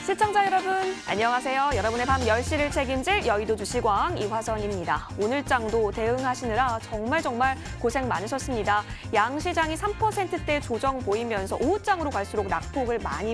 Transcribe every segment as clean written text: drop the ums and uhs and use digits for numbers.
시청자 여러분, 안녕하세요. 여러분의 밤 10시를 책임질 여의도 주식왕 이화선입니다. 오늘장도 대응하시느라 정말 고생 많으셨습니다. 양시장이 3%대 조정 보이면서 오후장으로 갈수록 낙폭을 많이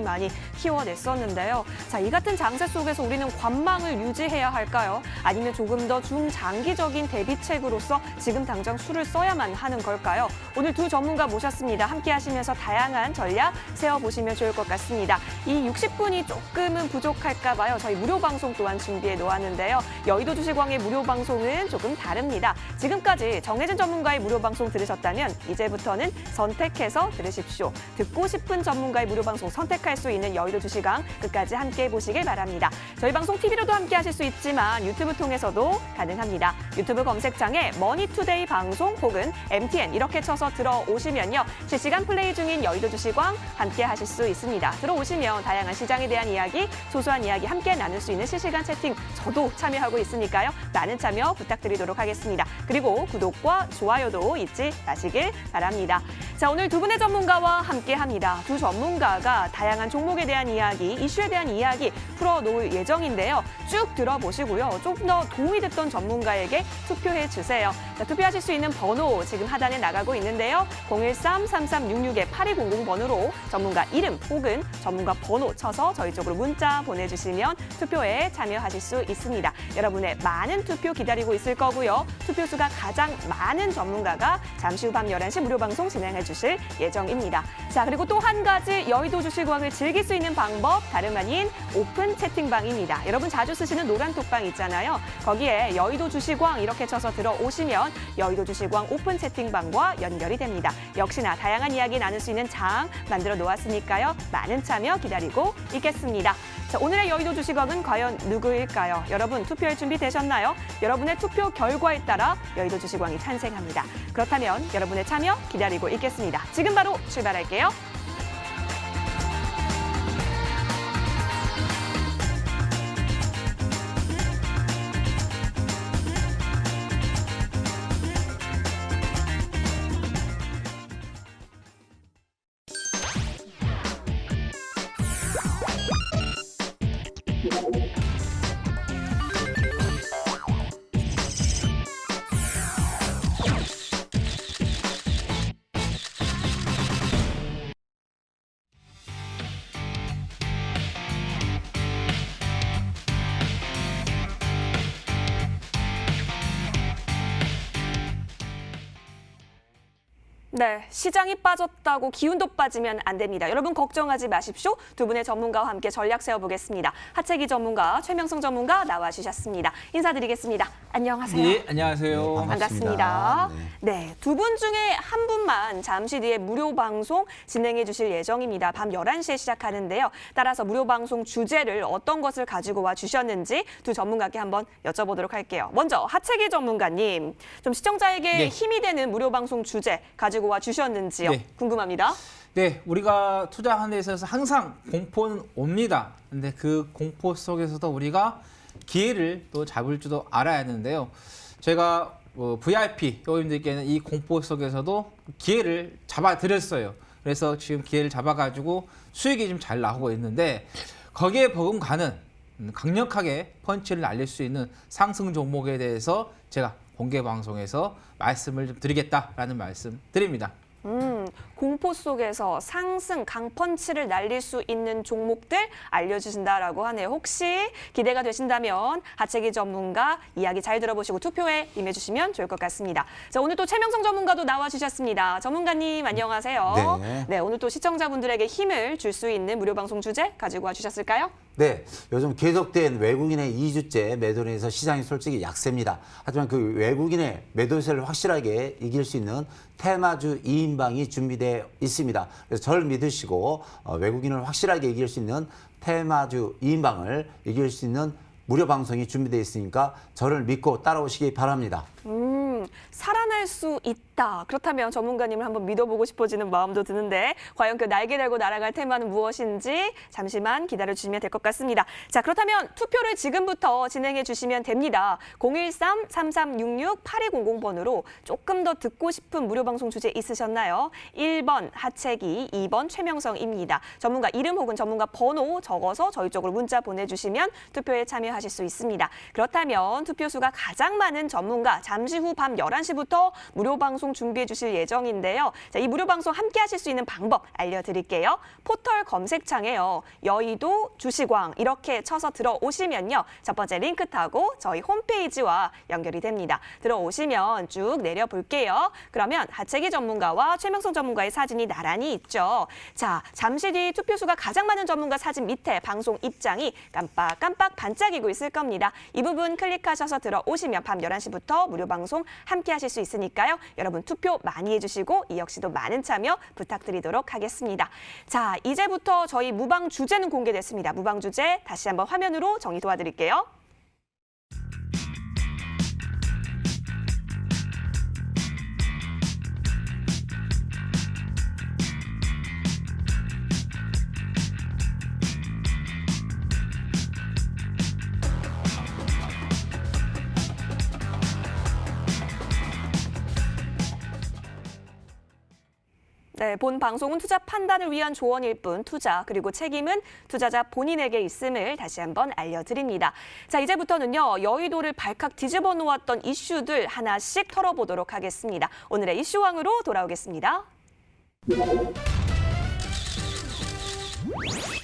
키워냈었는데요. 자, 이 같은 장세 속에서 우리는 관망을 유지해야 할까요? 아니면 조금 더 중장기적인 대비책으로서 지금 당장 수를 써야만 하는 걸까요? 오늘 두 전문가 모셨습니다. 함께 하시면서 다양한 전략 세워보시면 좋을 것 같습니다. 이 60분이 조금은 부족할까 봐요. 저희 무료 방송 또한 준비해 놓았는데요. 여의도 주식왕의 무료 방송은 조금 다릅니다. 지금까지 정해진 전문가의 무료 방송 들으셨다면 이제부터는 선택해서 들으십시오. 듣고 싶은 전문가의 무료 방송 선택할 수 있는 여의도 주식왕 끝까지 함께 보시길 바랍니다. 저희 방송 TV로도 함께 하실 수 있지만 유튜브 통해서도 가능합니다. 유튜브 검색창에 머니투데이 방송 혹은 MTN 이렇게 쳐서 들어오시면요. 실시간 플레이 중인 여의도 주식왕 함께 하실 수 있습니다. 들어오시면 다양한 시장에 대한 이야기, 소소한 이야기 함께 나눌 수 있는 실시간 채팅 저도 참여하고 있으니까요. 많은 참여 부탁드리도록 하겠습니다. 그리고 구독과 좋아요도 잊지 마시길 바랍니다. 자, 오늘 두 분의 전문가와 함께합니다. 두 전문가가 다양한 종목에 대한 이야기, 이슈에 대한 이야기 풀어놓을 예정인데요. 쭉 들어보시고요. 좀 더 도움이 됐던 전문가에게 투표해 주세요. 자, 투표하실 수 있는 번호 지금 하단에 나가고 있는데요. 013-3366-8200 번호로 전문가 이름 혹은 전문가 번호 쳐서 저희 쪽으로 문자 보내주시면 투표에 참여하실 수 있습니다. 여러분의 많은 투표 기다리고 있을 거고요. 투표수가 가장 많은 전문가가 잠시 후 밤 11시 무료 방송 진행해 주실 예정입니다. 자, 그리고 또 한 가지 여의도 주식왕을 즐길 수 있는 방법 다름 아닌 오픈 채팅방입니다. 여러분 자주 쓰시는 노란 톡방 있잖아요. 거기에 여의도 주식왕 이렇게 쳐서 들어오시면 여의도 주식왕 오픈 채팅방과 연결이 됩니다. 역시나 다양한 이야기 나눌 수 있는 장 만들어 놓았으니까요. 많은 참여 기다리고 있겠습니다. 자, 오늘의 여의도 주식왕은 과연 누구일까요? 여러분 투표할 준비 되셨나요? 여러분의 투표 결과에 따라 여의도 주식왕이 탄생합니다. 그렇다면 여러분의 참여 기다리고 있겠습니다. 지금 바로 출발할게요. 네, 시장이 빠졌다고 기운도 빠지면 안 됩니다. 여러분 걱정하지 마십시오. 두 분의 전문가와 함께 전략 세워보겠습니다. 하채기 전문가, 최명성 전문가 나와주셨습니다. 인사드리겠습니다. 안녕하세요. 네, 안녕하세요. 네, 반갑습니다. 네, 두 분 중에 한 분만 잠시 뒤에 무료 방송 진행해 주실 예정입니다. 밤 11시에 시작하는데요. 따라서 무료 방송 주제를 어떤 것을 가지고 와 주셨는지 두 전문가께 한번 여쭤보도록 할게요. 먼저 하채기 전문가님, 좀 시청자에게 네. 힘이 되는 무료 방송 주제 가지고 와 주셨는지요? 네. 궁금합니다. 네, 우리가 투자하는 데 있어서 항상 공포는 옵니다. 근데 그 공포 속에서도 우리가 기회를 또 잡을 줄도 알아야 하는데요. 제가 VIP 회원님들께는 이 공포 속에서도 기회를 잡아드렸어요. 그래서 지금 기회를 잡아가지고 수익이 좀 잘 나오고 있는데 거기에 버금가는 강력하게 펀치를 날릴 수 있는 상승 종목에 대해서 제가 공개 방송에서 말씀을 좀 드리겠다라는 말씀 드립니다. 공포 속에서 상승, 강펀치를 날릴 수 있는 종목들 알려주신다라고 하네요. 혹시 기대가 되신다면 하채기 전문가 이야기 잘 들어보시고 투표에 임해주시면 좋을 것 같습니다. 자, 오늘 또 최명성 전문가도 나와주셨습니다. 전문가님 안녕하세요. 네. 오늘 또 시청자분들에게 힘을 줄 수 있는 무료 방송 주제 가지고 와주셨을까요? 네, 요즘 계속된 외국인의 2주째 매도인에서 시장이 솔직히 약세입니다. 하지만 그 외국인의 매도세를 확실하게 이길 수 있는 테마주 2인방이 준비되어 있습니다. 그래서 저를 믿으시고 외국인을 확실하게 이길 수 있는 테마주 2인방을 이길 수 있는 무료 방송이 준비되어 있으니까 저를 믿고 따라오시기 바랍니다. 살아날 수 있다. 그렇다면 전문가님을 한번 믿어보고 싶어지는 마음도 드는데 과연 그 날개 달고 날아갈 테마는 무엇인지 잠시만 기다려주시면 될 것 같습니다. 자, 그렇다면 투표를 지금부터 진행해 주시면 됩니다. 013-3366-8200번으로 조금 더 듣고 싶은 무료 방송 주제 있으셨나요? 1번 하채기, 2번 최명성입니다. 전문가 이름 혹은 전문가 번호 적어서 저희 쪽으로 문자 보내주시면 투표에 참여하실 수 있습니다. 그렇다면 투표수가 가장 많은 전문가 잠시 후 밤 11시부터 무료 방송 준비해 주실 예정인데요. 자, 이 무료 방송 함께 하실 수 있는 방법 알려드릴게요. 포털 검색창에요. 여의도 주시광 이렇게 쳐서 들어오시면요. 첫 번째 링크 타고 저희 홈페이지와 연결이 됩니다. 들어오시면 쭉 내려볼게요. 그러면 하채기 전문가와 최명성 전문가의 사진이 나란히 있죠. 자, 잠시 뒤 투표수가 가장 많은 전문가 사진 밑에 방송 입장이 깜빡깜빡 반짝이고 있을 겁니다. 이 부분 클릭하셔서 들어오시면 밤 11시부터 무료 방송 함께 하실 수 있으니까요. 여러분 투표 많이 해주시고 이 역시도 많은 참여 부탁드리도록 하겠습니다. 자, 이제부터 저희 무방 주제는 공개됐습니다. 무방 주제 다시 한번 화면으로 정리 도와드릴게요. 네, 본 방송은 투자 판단을 위한 조언일 뿐 투자 그리고 책임은 투자자 본인에게 있음을 다시 한번 알려드립니다. 자, 이제부터는요. 여의도를 발칵 뒤집어 놓았던 이슈들 하나씩 털어보도록 하겠습니다. 오늘의 이슈왕으로 돌아오겠습니다.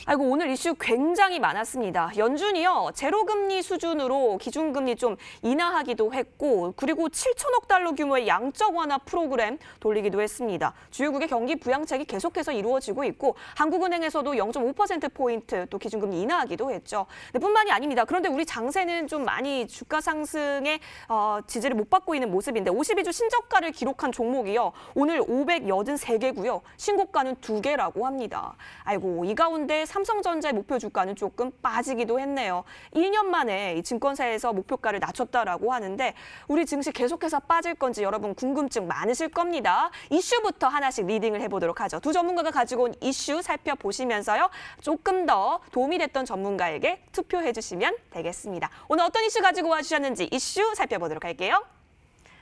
아이고, 오늘 이슈 굉장히 많았습니다. 연준이요, 제로금리 수준으로 기준금리 좀 인하하기도 했고, 그리고 7천억 달러 규모의 양적 완화 프로그램 돌리기도 했습니다. 주요국의 경기 부양책이 계속해서 이루어지고 있고, 한국은행에서도 0.5%포인트 또 기준금리 인하하기도 했죠. 네, 뿐만이 아닙니다. 그런데 우리 장세는 좀 많이 주가 상승에 지지를 못 받고 있는 모습인데, 52주 신저가를 기록한 종목이요, 오늘 583개고요. 신고가는 2개라고 합니다. 아이고, 이 가운데 삼성전자의 목표 주가는 조금 빠지기도 했네요. 1년 만에 이 증권사에서 목표가를 낮췄다라고 하는데 우리 증시 계속해서 빠질 건지 여러분 궁금증 많으실 겁니다. 이슈부터 하나씩 리딩을 해보도록 하죠. 두 전문가가 가지고 온 이슈 살펴보시면서요. 조금 더 도움이 됐던 전문가에게 투표해 주시면 되겠습니다. 오늘 어떤 이슈 가지고 와주셨는지 이슈 살펴보도록 할게요.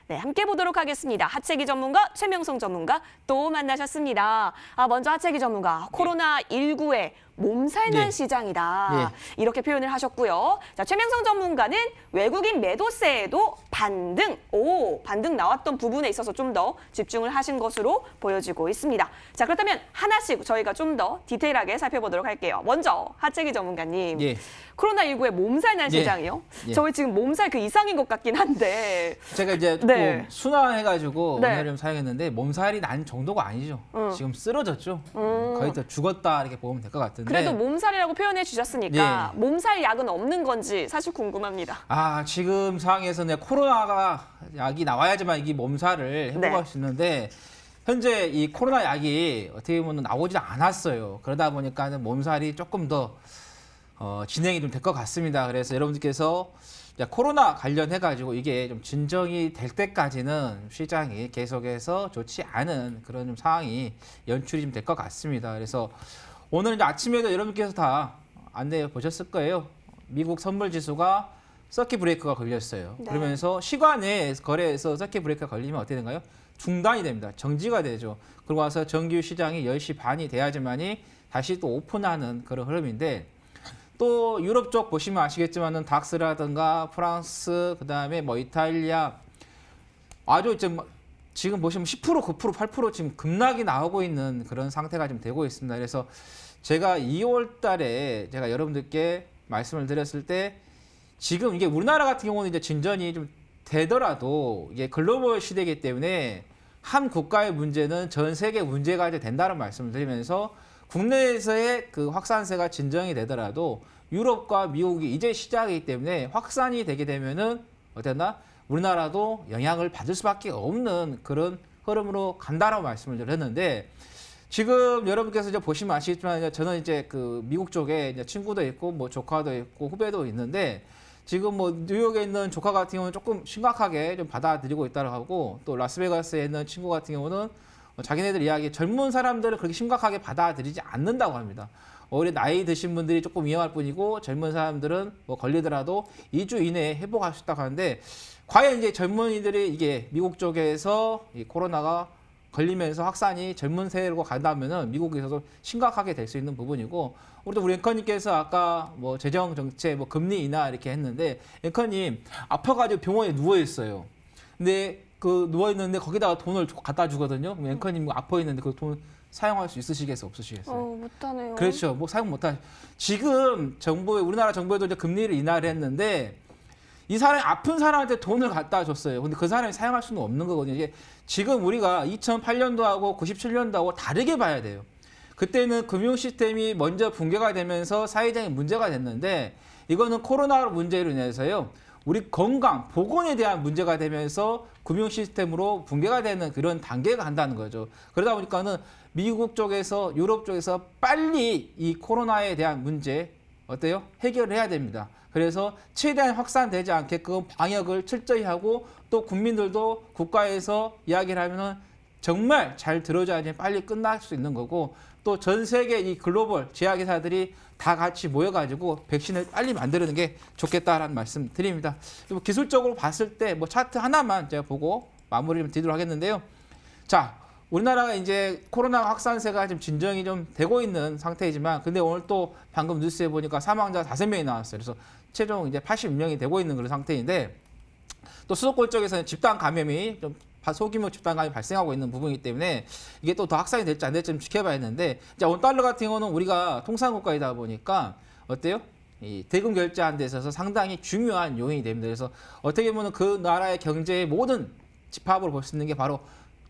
네, 함께 보도록 하겠습니다. 하채기 전문가, 최명성 전문가 또 만나셨습니다. 먼저 하채기 전문가, 코로나19의 몸살난 시장이다. 이렇게 표현을 하셨고요. 자, 최명성 전문가는 외국인 매도세에도 반등 나왔던 부분에 있어서 좀 더 집중을 하신 것으로 보여지고 있습니다. 자, 그렇다면 하나씩 저희가 좀 더 디테일하게 살펴보도록 할게요. 먼저 하채기 전문가님, 코로나19의 몸살난 시장이요? 저희 지금 몸살 그 이상인 것 같긴 한데 제가 이제 조금 순화해가지고 오늘 좀 사용했는데 몸살이 난 정도가 아니죠. 지금 쓰러졌죠. 거의 다 죽었다 이렇게 보면 될 것 같은데. 그래도 몸살이라고 표현해 주셨으니까 몸살 약은 없는 건지 사실 궁금합니다. 지금 상황에서는 코로나가 약이 나와야지만 이 몸살을 회복할 수 있는데 현재 이 코로나 약이 어떻게 보면 나오지 않았어요. 그러다 보니까 몸살이 조금 더 진행이 좀 될 것 같습니다. 그래서 여러분들께서 코로나 관련해가지고 이게 좀 진정이 될 때까지는 시장이 계속해서 좋지 않은 그런 좀 상황이 연출이 좀 될 것 같습니다. 그래서 오늘 이제 아침에도 여러분께서 다 안내 보셨을 거예요. 미국 선물 지수가 서킷 브레이크가 걸렸어요. 그러면서 시간에 거래에서 서킷 브레이크가 걸리면 어떻게 되는가요? 중단이 됩니다. 정지가 되죠. 그러고 와서 정규 시장이 10시 반이 돼야지만이 다시 또 오픈하는 그런 흐름인데 또 유럽 쪽 보시면 아시겠지만은 닥스라든가 프랑스 그다음에 뭐 이탈리아 아주 지금 보시면 10%, 9%, 8% 지금 급락이 나오고 있는 그런 상태가 좀 되고 있습니다. 그래서 제가 2월 달에 제가 여러분들께 말씀을 드렸을 때 지금 이게 우리나라 같은 경우는 이제 진전이 좀 되더라도 이게 글로벌 시대이기 때문에 한 국가의 문제는 전 세계 문제가 이제 된다는 말씀을 드리면서 국내에서의 그 확산세가 진정이 되더라도 유럽과 미국이 이제 시작이기 때문에 확산이 되게 되면은 어땠나? 우리나라도 영향을 받을 수밖에 없는 그런 흐름으로 간다라고 말씀을 드렸는데 지금 여러분께서 이제 보시면 아시겠지만 저는 이제 그 미국 쪽에 이제 친구도 있고 뭐 조카도 있고 후배도 있는데 지금 뭐 뉴욕에 있는 조카 같은 경우는 조금 심각하게 좀 받아들이고 있다고 하고 또 라스베가스에 있는 친구 같은 경우는 자기네들 이야기 젊은 사람들을 그렇게 심각하게 받아들이지 않는다고 합니다. 오히려 나이 드신 분들이 조금 위험할 뿐이고 젊은 사람들은 뭐 걸리더라도 2주 이내에 회복할 수 있다고 하는데 과연 이제 젊은이들이 이게 미국 쪽에서 이 코로나가 걸리면서 확산이 젊은 세대로 간다면은 미국에서도 심각하게 될 수 있는 부분이고 우리 앵커님께서 아까 뭐 재정 정책, 뭐 금리 인하 이렇게 했는데 앵커님 아파가지고 병원에 누워 있어요. 근데 그 누워 있는데 거기다가 돈을 갖다 주거든요. 그럼 앵커님 아파 있는데 그 돈 사용할 수 있으시겠어요, 없으시겠어요? 못하네요. 그렇죠. 뭐 사용 못하. 지금 정부에 우리나라 정부에도 이제 금리를 인하를 했는데 이 사람이 아픈 사람한테 돈을 갖다 줬어요. 근데 그 사람이 사용할 수는 없는 거거든요. 이게 지금 우리가 2008년도하고 97년도하고 다르게 봐야 돼요. 그때는 금융 시스템이 먼저 붕괴가 되면서 사회적인 문제가 됐는데 이거는 코로나 문제로 인해서요. 우리 건강, 보건에 대한 문제가 되면서 금융 시스템으로 붕괴가 되는 그런 단계가 간다는 거죠. 그러다 보니까는 미국 쪽에서 유럽 쪽에서 빨리 이 코로나에 대한 문제 어때요? 해결을 해야 됩니다. 그래서 최대한 확산되지 않게끔 방역을 철저히 하고 또 국민들도 국가에서 이야기를 하면은 정말 잘 들어줘야지 빨리 끝날 수 있는 거고 또 전 세계 이 글로벌 제약회사들이 다 같이 모여가지고 백신을 빨리 만드는 게 좋겠다라는 말씀 드립니다. 그리고 기술적으로 봤을 때 뭐 차트 하나만 제가 보고 마무리를 드리도록 하겠는데요. 자, 우리나라가 이제 코로나 확산세가 지금 진정이 좀 되고 있는 상태이지만 근데 오늘 또 방금 뉴스에 보니까 사망자 5명이 나왔어요. 그래서 최종 이제 86명이 되고 있는 그런 상태인데 또 수도권 쪽에서는 집단 감염이 좀 소규모 집단 감염이 발생하고 있는 부분이기 때문에 이게 또 더 확산이 될지 안 될지 좀 지켜봐야 했는데 이제 원달러 같은 경우는 우리가 통상국가이다 보니까 어때요? 이 대금 결제하는 데 있어서 상당히 중요한 요인이 됩니다. 그래서 어떻게 보면 그 나라의 경제의 모든 집합으로 볼 수 있는 게 바로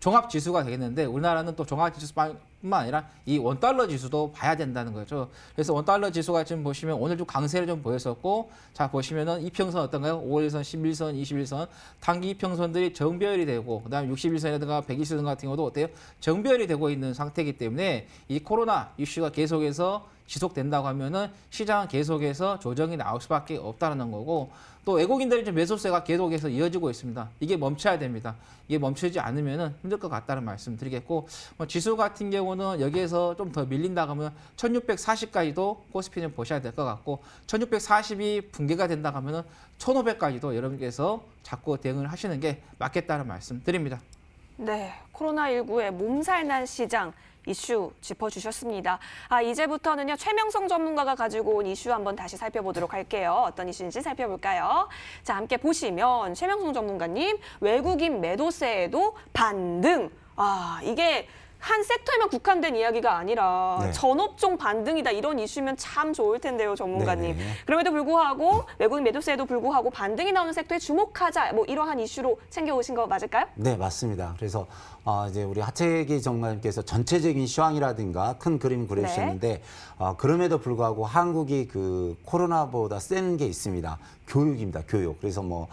종합지수가 되겠는데 우리나라는 또 종합지수뿐만 아니라 이 원달러 지수도 봐야 된다는 거죠. 그래서 원달러 지수가 지금 보시면 오늘 좀 강세를 좀 보였었고 자 보시면은 이평선 어떤가요? 5일선, 11선, 21선 단기 이평선들이 정배열이 되고 그다음에 61선이라든가 120선 같은 경우도 어때요? 정배열이 되고 있는 상태이기 때문에 이 코로나 이슈가 계속해서 지속된다고 하면은 시장은 계속해서 조정이 나올 수밖에 없다는 거고 또 외국인들이 좀 매수세가 계속해서 이어지고 있습니다. 이게 멈춰야 됩니다. 이게 멈추지 않으면은 힘들 것 같다는 말씀 드리겠고 지수 같은 경우는 여기에서 좀 더 밀린다고 하면 1640까지도 코스피는 보셔야 될 것 같고 1640이 붕괴가 된다고 하면은 1500까지도 여러분께서 자꾸 대응을 하시는 게 맞겠다는 말씀 드립니다. 네, 코로나19의 몸살난 시장 이슈 짚어주셨습니다. 이제부터는요, 최명성 전문가가 가지고 온 이슈 한번 다시 살펴보도록 할게요. 어떤 이슈인지 살펴볼까요? 자, 함께 보시면 최명성 전문가님, 외국인 매도세에도 반등. 이게 한 섹터에만 국한된 이야기가 아니라 네. 전업종 반등이다 이런 이슈면 참 좋을 텐데요, 전문가님. 네네. 그럼에도 불구하고 외국인 매도세에도 불구하고 반등이 나오는 섹터에 주목하자 뭐 이러한 이슈로 챙겨오신 거 맞을까요? 네, 맞습니다. 그래서 이제 우리 하채기 전문가님께서 전체적인 시황이라든가 큰 그림 그려주셨는데 그럼에도 불구하고 한국이 그 코로나보다 센 게 있습니다. 교육입니다. 교육. 그래서 뭐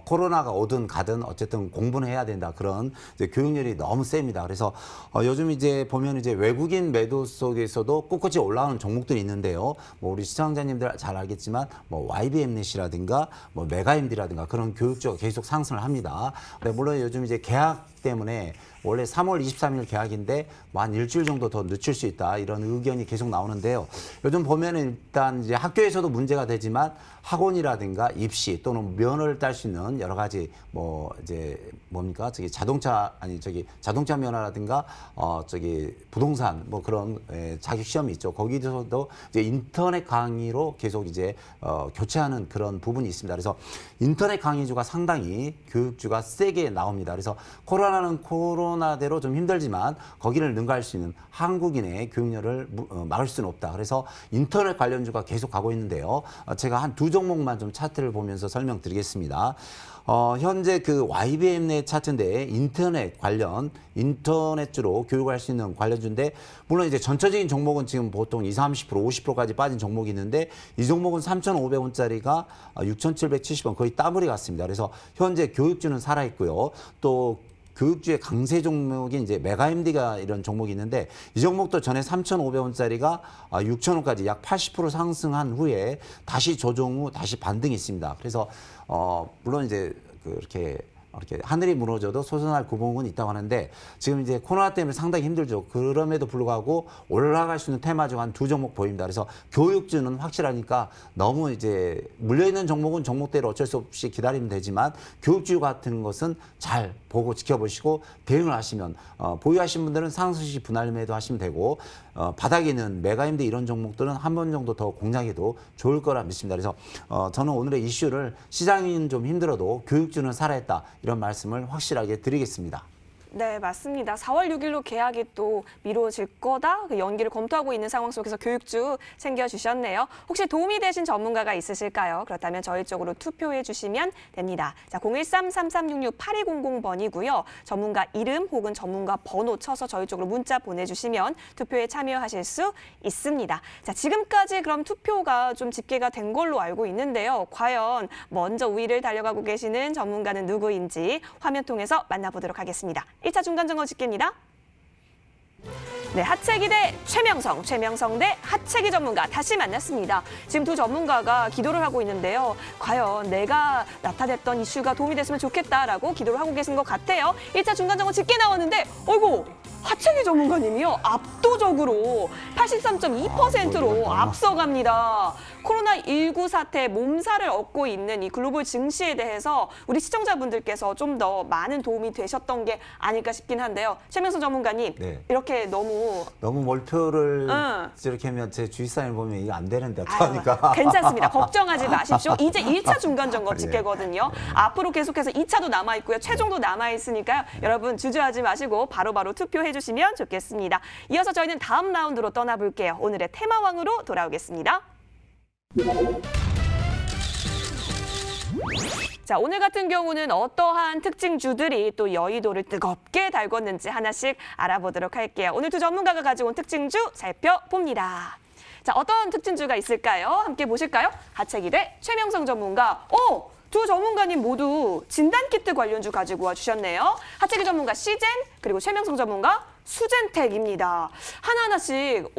코로나가 오든 가든 어쨌든 공부는 해야 된다. 그런 이제 교육열이 너무 셉니다. 그래서 요즘 이제 보면 이제 외국인 매도 속에서도 꿋꿋이 올라오는 종목들이 있는데요. 뭐 우리 시청자님들 잘 알겠지만 뭐 YBM넷이라든가 뭐 메가MD라든가 그런 교육주가 계속 상승을 합니다. 근데 물론 요즘 이제 계약 때문에 원래 3월 23일 계약인데 뭐 한 일주일 정도 더 늦출 수 있다 이런 의견이 계속 나오는데요. 요즘 보면은 일단 이제 학교에서도 문제가 되지만 학원이라든가 입시 또는 면허를 딸 수 있는 여러 가지 뭐 이제 뭡니까 자동차 면허라든가 부동산 뭐 그런 자격 시험이 있죠. 거기서도 이제 인터넷 강의로 계속 이제 교체하는 그런 부분이 있습니다. 그래서 인터넷 강의주가 상당히 교육주가 세게 나옵니다. 그래서 코로나는 코로나대로 좀 힘들지만 거기를 능가할 수 있는 한국인의 교육열을 막을 수는 없다. 그래서 인터넷 관련주가 계속 가고 있는데요. 제가 한 두 종목만 좀 차트를 보면서 설명드리겠습니다. 현재 그 YBM넷 차트인데 인터넷 인터넷주로 교육할 수 있는 관련주인데 물론 이제 전체적인 종목은 지금 보통 20, 30%, 50%까지 빠진 종목이 있는데 이 종목은 3,500원짜리가 6,770원 거의 더블이 갔습니다. 그래서 현재 교육주는 살아있고요. 또 교육주의 강세 종목이 이제 메가MD가 이런 종목이 있는데 이 종목도 전에 3,500원짜리가 6,000원까지 약 80% 상승한 후에 다시 조정 후 다시 반등이 있습니다. 그래서 물론 이제 이렇게 하늘이 무너져도 솟아날 구멍은 있다고 하는데 지금 이제 코로나 때문에 상당히 힘들죠. 그럼에도 불구하고 올라갈 수 있는 테마주가 한 두 종목 보입니다. 그래서 교육주는 확실하니까 너무 이제 물려있는 종목은 종목대로 어쩔 수 없이 기다리면 되지만 교육주 같은 것은 잘 보고 지켜보시고 대응을 하시면 보유하신 분들은 상승시 분할 매도 하시면 되고 바닥에 있는 메가임드 이런 종목들은 한 번 정도 더 공략해도 좋을 거라 믿습니다. 그래서 저는 오늘의 이슈를 시장은 좀 힘들어도 교육주는 살아있다 이런 말씀을 확실하게 드리겠습니다. 네, 맞습니다. 4월 6일로 계약이 또 미뤄질 거다. 그 연기를 검토하고 있는 상황 속에서 교육주 챙겨주셨네요. 혹시 도움이 되신 전문가가 있으실까요? 그렇다면 저희 쪽으로 투표해 주시면 됩니다. 자, 013-3366-8200번이고요. 전문가 이름 혹은 전문가 번호 쳐서 저희 쪽으로 문자 보내주시면 투표에 참여하실 수 있습니다. 자, 지금까지 그럼 투표가 좀 집계가 된 걸로 알고 있는데요. 과연 먼저 우위를 달려가고 계시는 전문가는 누구인지 화면 통해서 만나보도록 하겠습니다. 1차 중간점검 집계입니다. 네, 하채기 대 최명성, 최명성 대 하채기 전문가 다시 만났습니다. 지금 두 전문가가 기도를 하고 있는데요. 과연 내가 나타냈던 이슈가 도움이 됐으면 좋겠다라고 기도를 하고 계신 것 같아요. 1차 중간점검 집계 나왔는데 어이구! 하채기 전문가님이요. 압도적으로 83.2%로 앞서갑니다. 코로나19 사태 몸살을 얻고 있는 이 글로벌 증시에 대해서 우리 시청자분들께서 좀 더 많은 도움이 되셨던 게 아닐까 싶긴 한데요. 최명선 전문가님, 네. 이렇게 너무 몰표를 이렇게 하면 제 주식사를 보면 이거 안 되는데 아유, 어떡합니까? 괜찮습니다. 걱정하지 마십시오. 이제 1차 중간점검 집계거든요. 앞으로 계속해서 2차도 남아있고요. 최종도 남아있으니까요. 여러분 주저하지 마시고 바로바로 투표해 주시면 좋겠습니다. 이어서 저희는 다음 라운드로 떠나볼게요. 오늘의 테마왕으로 돌아오겠습니다. 자, 오늘 같은 경우는 어떠한 특징주들이 또 여의도를 뜨겁게 달궜는지 하나씩 알아보도록 할게요. 오늘 두 전문가가 가져온 특징주 살펴봅니다. 자, 어떤 특징주가 있을까요? 함께 보실까요? 하채기 대 최명성 전문가. 두 전문가님 모두 진단키트 관련주 가지고 와주셨네요. 하채기 전문가 시젠, 그리고 최명성 전문가 수젠텍입니다. 하나하나씩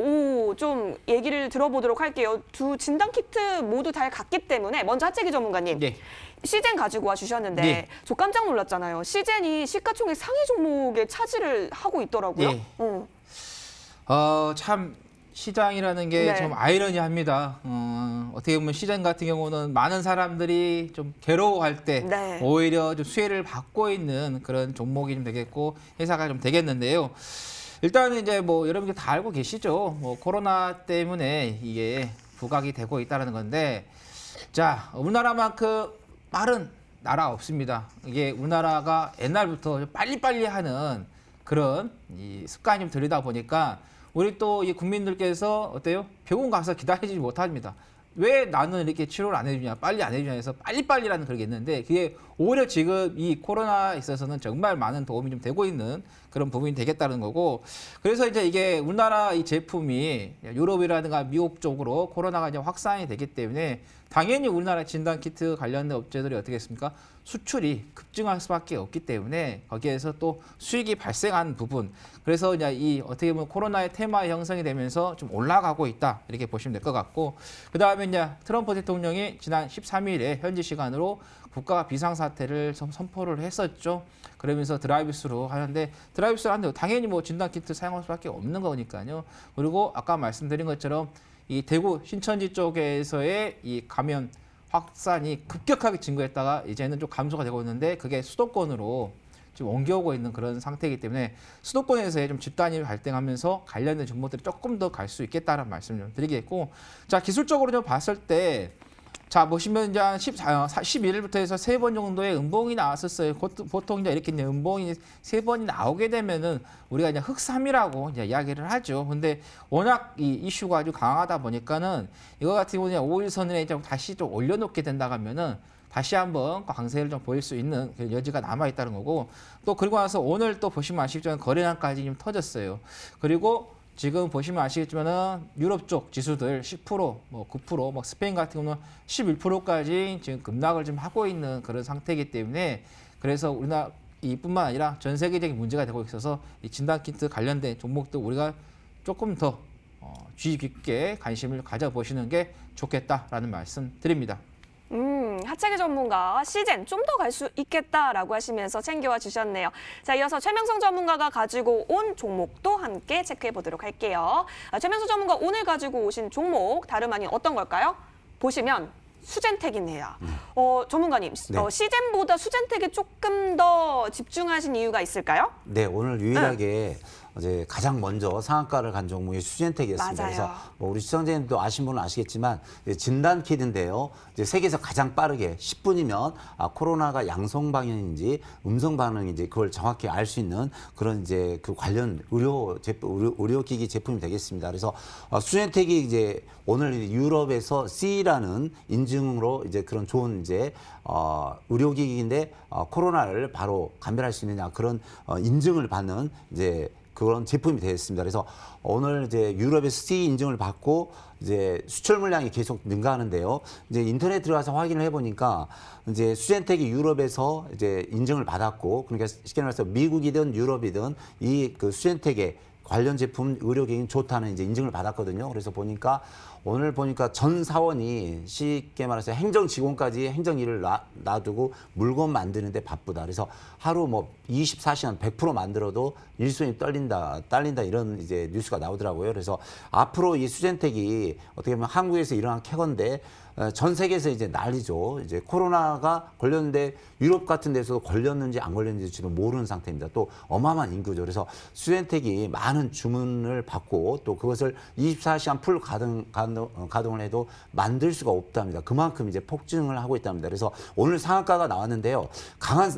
좀 얘기를 들어보도록 할게요. 두 진단키트 모두 잘 갔기 때문에 먼저 하채기 전문가님. 네. 시젠 가지고 와주셨는데 네. 저 깜짝 놀랐잖아요. 시젠이 시가총액 상위 종목에 차지를 하고 있더라고요. 네. 참 시장이라는 게 네. 좀 아이러니합니다. 어떻게 보면 시장 같은 경우는 많은 사람들이 좀 괴로워할 때 네. 오히려 좀 수혜를 받고 있는 그런 종목이 좀 되겠고 회사가 좀 되겠는데요. 일단은 이제 뭐 여러분들 다 알고 계시죠. 뭐 코로나 때문에 이게 부각이 되고 있다는 건데, 자, 우리나라만큼 빠른 나라 없습니다. 이게 우리나라가 옛날부터 빨리빨리 하는 그런 이 습관이 좀 들이다 보니까 우리 또 이 국민들께서 어때요? 병원 가서 기다리지 못합니다. 왜 나는 이렇게 치료를 안 해주냐, 빨리 안 해주냐 해서 빨리빨리라는 그런 게 있는데 그게 오히려 지금 이 코로나에 있어서는 정말 많은 도움이 좀 되고 있는 그런 부분이 되겠다는 거고, 그래서 이제 이게 우리나라 이 제품이 유럽이라든가 미국 쪽으로 코로나가 이제 확산이 되기 때문에 당연히 우리나라 진단키트 관련된 업체들이 어떻게 했습니까? 수출이 급증할 수밖에 없기 때문에 거기에서 또 수익이 발생한 부분, 그래서 이제 이 어떻게 보면 코로나의 테마 형성이 되면서 좀 올라가고 있다 이렇게 보시면 될 것 같고, 그 다음에 이제 트럼프 대통령이 지난 13일에 현지 시간으로 국가 비상사태를 선포를 했었죠. 그러면서 드라이브스루 하는데 드라이브스루 하는데 당연히 뭐 진단키트 사용할 수밖에 없는 거니까요. 그리고 아까 말씀드린 것처럼 이 대구 신천지 쪽에서의 이 감염 확산이 급격하게 증가했다가 이제는 좀 감소가 되고 있는데 그게 수도권으로 지금 옮겨오고 있는 그런 상태이기 때문에 수도권에서의 좀 집단이 발생하면서 관련된 정보들이 조금 더 갈 수 있겠다는 말씀을 좀 드리겠고, 자, 기술적으로 좀 봤을 때 자, 보시면 이제 11일부터 해서 3번 정도의 음봉이 나왔었어요. 보통 이제 이렇게 이제 음봉이 3번이 나오게 되면은 우리가 이제 흑삼이라고 이제 이야기를 하죠. 근데 워낙 이 이슈가 아주 강하다 보니까는 이거 같은 경우는 5일선에 좀 다시 좀 올려놓게 된다고 하면은 다시 한번 강세를 좀 보일 수 있는 여지가 남아 있다는 거고, 또 그리고 나서 오늘 또 보시면 아시겠지만 거래량까지 좀 터졌어요. 그리고 지금 보시면 아시겠지만은 유럽 쪽 지수들 10%, 뭐 9%, 뭐 스페인 같은 경우는 11%까지 지금 급락을 좀 하고 있는 그런 상태이기 때문에, 그래서 우리나라 이뿐만 아니라 전 세계적인 문제가 되고 있어서 이 진단키트 관련된 종목도 우리가 조금 더 주의 깊게 관심을 가져보시는 게 좋겠다라는 말씀 드립니다. 하체기 전문가 시젠 좀 더 갈 수 있겠다라고 하시면서 챙겨와 주셨네요. 자, 이어서 최명성 전문가가 가지고 온 종목도 함께 체크해 보도록 할게요. 최명성 전문가 오늘 가지고 오신 종목 다름 아닌 어떤 걸까요? 보시면 수젠텍이네요. 전문가님, 네. 시젠보다 수젠텍에 조금 더 집중하신 이유가 있을까요? 네, 오늘 유일하게 이제 가장 먼저 상한가를 간 종목이 수젠텍이었습니다. 맞아요. 그래서 뭐 우리 시청자님도 아신 분은 아시겠지만 진단키트인데요. 이제 세계에서 가장 빠르게 10분이면 코로나가 양성 반응인지 음성 반응인지 그걸 정확히 알 수 있는 그런 이제 그 관련 의료기기 제품이 되겠습니다. 그래서 수젠텍이 이제 오늘 유럽에서 C라는 인증으로 이제 그런 좋은 이제 의료기기인데 코로나를 바로 감별할 수 있느냐 그런 인증을 받는 이제 그런 제품이 되었습니다. 그래서 오늘 이제 유럽에서 C 인증을 받고 이제 수출 물량이 계속 능가하는데요. 이제 인터넷 들어가서 확인을 해보니까 이제 수젠텍이 유럽에서 이제 인증을 받았고, 그러니까 쉽게 말해서 미국이든 유럽이든 이 그 수젠텍의 관련 제품 의료기기는 좋다는 이제 인증을 받았거든요. 그래서 보니까 오늘 보니까 전 사원이 쉽게 말해서 행정 직원까지 행정 일을 놔두고 물건 만드는데 바쁘다. 그래서 하루 뭐 24시간 100% 만들어도 일손이 딸린다 이런 이제 뉴스가 나오더라고요. 그래서 앞으로 이 수젠텍이 어떻게 보면 한국에서 일어난 캐건데 전 세계에서 이제 난리죠. 이제 코로나가 걸렸는데 유럽 같은 데서도 걸렸는지 안 걸렸는지 지금 모르는 상태입니다. 또 어마어마한 인구죠. 그래서 수젠텍이 많은 주문을 받고 또 그것을 24시간 풀 가동을 해도 만들 수가 없답니다. 그만큼 이제 폭증을 하고 있답니다. 그래서 오늘 상한가가 나왔는데요. 강한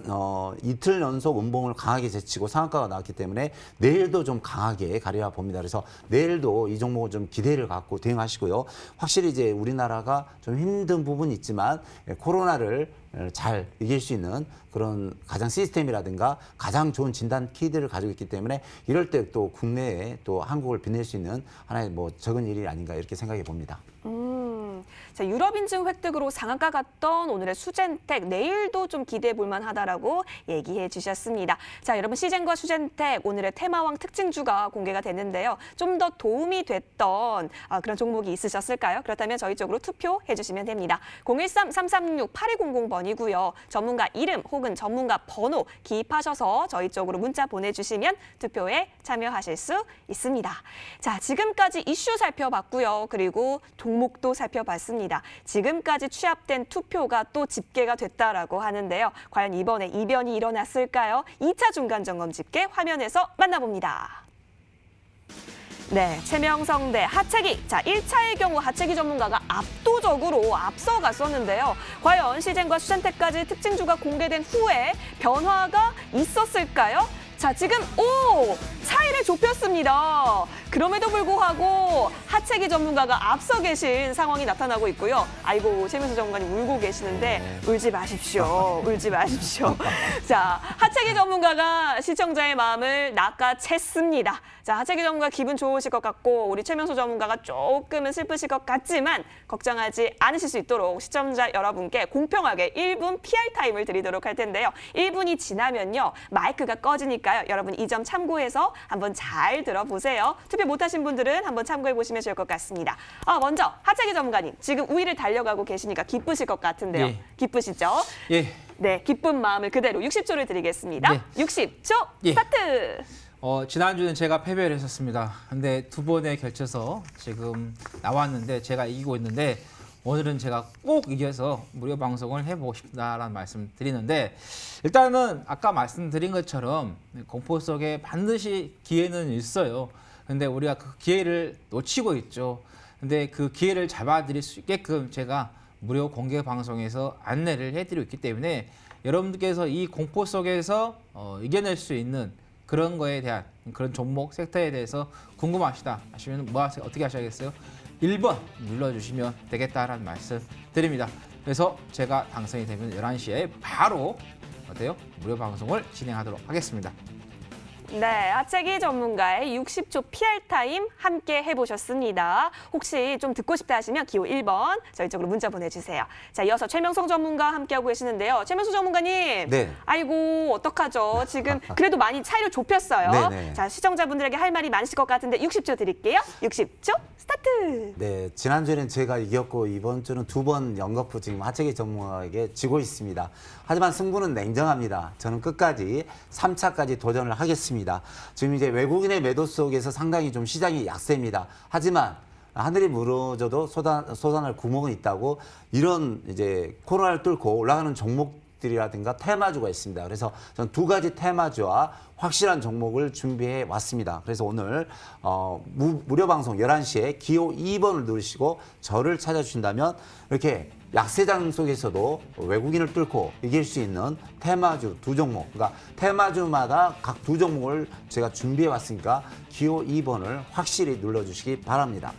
이틀 연속 음봉을 강하게 제치고 상한가가 나왔기 때문에 내일도 좀 강하게 가리라 봅니다. 그래서 내일도 이 종목을 좀 기대를 갖고 대응하시고요. 확실히 이제 우리나라가 좀 힘든 부분이 있지만 코로나를 잘 이길 수 있는 그런 가장 시스템이라든가 가장 좋은 진단 키트를 가지고 있기 때문에 이럴 때 또 국내에 또 한국을 빛낼 수 있는 하나의 뭐 적은 일이 아닌가 이렇게 생각해 봅니다. 자, 유럽 인증 획득으로 상한가 갔던 오늘의 수젠텍 내일도 좀 기대해 볼 만하다라고 얘기해 주셨습니다. 자, 여러분 시젠과 수젠텍 오늘의 테마왕 특징주가 공개가 됐는데요. 좀 더 도움이 됐던 그런 종목이 있으셨을까요? 그렇다면 저희 쪽으로 투표해 주시면 됩니다. 013-336-8200번이고요. 전문가 이름 혹은 전문가 번호 기입하셔서 저희 쪽으로 문자 보내주시면 투표에 참여하실 수 있습니다. 자, 지금까지 이슈 살펴봤고요. 그리고 종목도 살펴봤습니다. 지금까지 취합된 투표가 또 집계가 됐다라고 하는데요. 과연 이번에 이변이 일어났을까요? 2차 중간점검 집계 화면에서 만나봅니다. 네, 최명성 대 하체기. 자, 1차의 경우 하체기 전문가가 압도적으로 앞서갔었는데요. 과연 시젠과 수젠텍까지 특징주가 공개된 후에 변화가 있었을까요? 자, 지금 차이를 좁혔습니다. 그럼에도 불구하고 하체기 전문가가 앞서 계신 상황이 나타나고 있고요. 아이고, 최명수 전문가님 울고 계시는데 울지 마십시오. 울지 마십시오. 자, 하체기 전문가가 시청자의 마음을 낚아챘습니다. 자, 하체기 전문가 기분 좋으실 것 같고 우리 최명수 전문가가 조금은 슬프실 것 같지만 걱정하지 않으실 수 있도록 시청자 여러분께 공평하게 1분 PR 타임을 드리도록 할 텐데요. 1분이 지나면요. 마이크가 꺼지니까요. 여러분 이 점 참고해서 한번 잘 들어보세요. 투표 못하신 분들은 한번 참고해 보시면 좋을 것 같습니다. 먼저 하체기 전문가님, 지금 우위를 달려가고 계시니까 기쁘실 것 같은데요. 예. 기쁘시죠? 예. 네, 기쁜 마음을 그대로 60초를 드리겠습니다. 네. 60초 예. 스타트! 지난주는 제가 패배를 했었습니다. 근데 두 번에 걸쳐서 지금 나왔는데 제가 이기고 있는데 오늘은 제가 꼭 이겨서 무료 방송을 해보고 싶다라는 말씀 드리는데 일단은 아까 말씀드린 것처럼 공포 속에 반드시 기회는 있어요. 근데 우리가 그 기회를 놓치고 있죠. 근데 그 기회를 잡아드릴 수 있게끔 제가 무료 공개 방송에서 안내를 해드리고 있기 때문에 여러분들께서 이 공포 속에서 이겨낼 수 있는 그런 거에 대한 그런 종목 섹터에 대해서 궁금하시다 하시면 어떻게 하셔야겠어요? 1번 눌러주시면 되겠다라는 말씀 드립니다. 그래서 제가 당선이 되면 11시에 바로 어때요? 무료 방송을 진행하도록 하겠습니다. 네, 하체기 전문가의 60초 PR 타임 함께 해보셨습니다. 혹시 좀 듣고 싶다 하시면 기호 1번 저희 쪽으로 문자 보내주세요. 자, 이어서 최명성 전문가 함께하고 계시는데요. 최명성 전문가님. 네. 아이고, 어떡하죠? 지금 그래도 많이 차이를 좁혔어요. 네네. 자, 시청자분들에게 할 말이 많으실 것 같은데 60초 드릴게요. 60초 스타트. 네, 지난주에는 제가 이겼고 이번 주는 2번 연거푸 지금 하체기 전문가에게 지고 있습니다. 하지만 승부는 냉정합니다. 저는 끝까지 3차까지 도전을 하겠습니다. 지금 이제 외국인의 매도 속에서 상당히 좀 시장이 약세입니다. 하지만 하늘이 무너져도 솟아날 구멍은 있다고 이런 이제 코로나를 뚫고 올라가는 종목들이라든가 테마주가 있습니다. 그래서 전 두 가지 테마주와 확실한 종목을 준비해 왔습니다. 그래서 오늘 무료 방송 11시에 기호 2번을 누르시고 저를 찾아주신다면 이렇게 약세장 속에서도 외국인을 뚫고 이길 수 있는 테마주 두 종목, 그러니까 테마주마다 각 두 종목을 제가 준비해 왔으니까 기호 2번을 확실히 눌러주시기 바랍니다.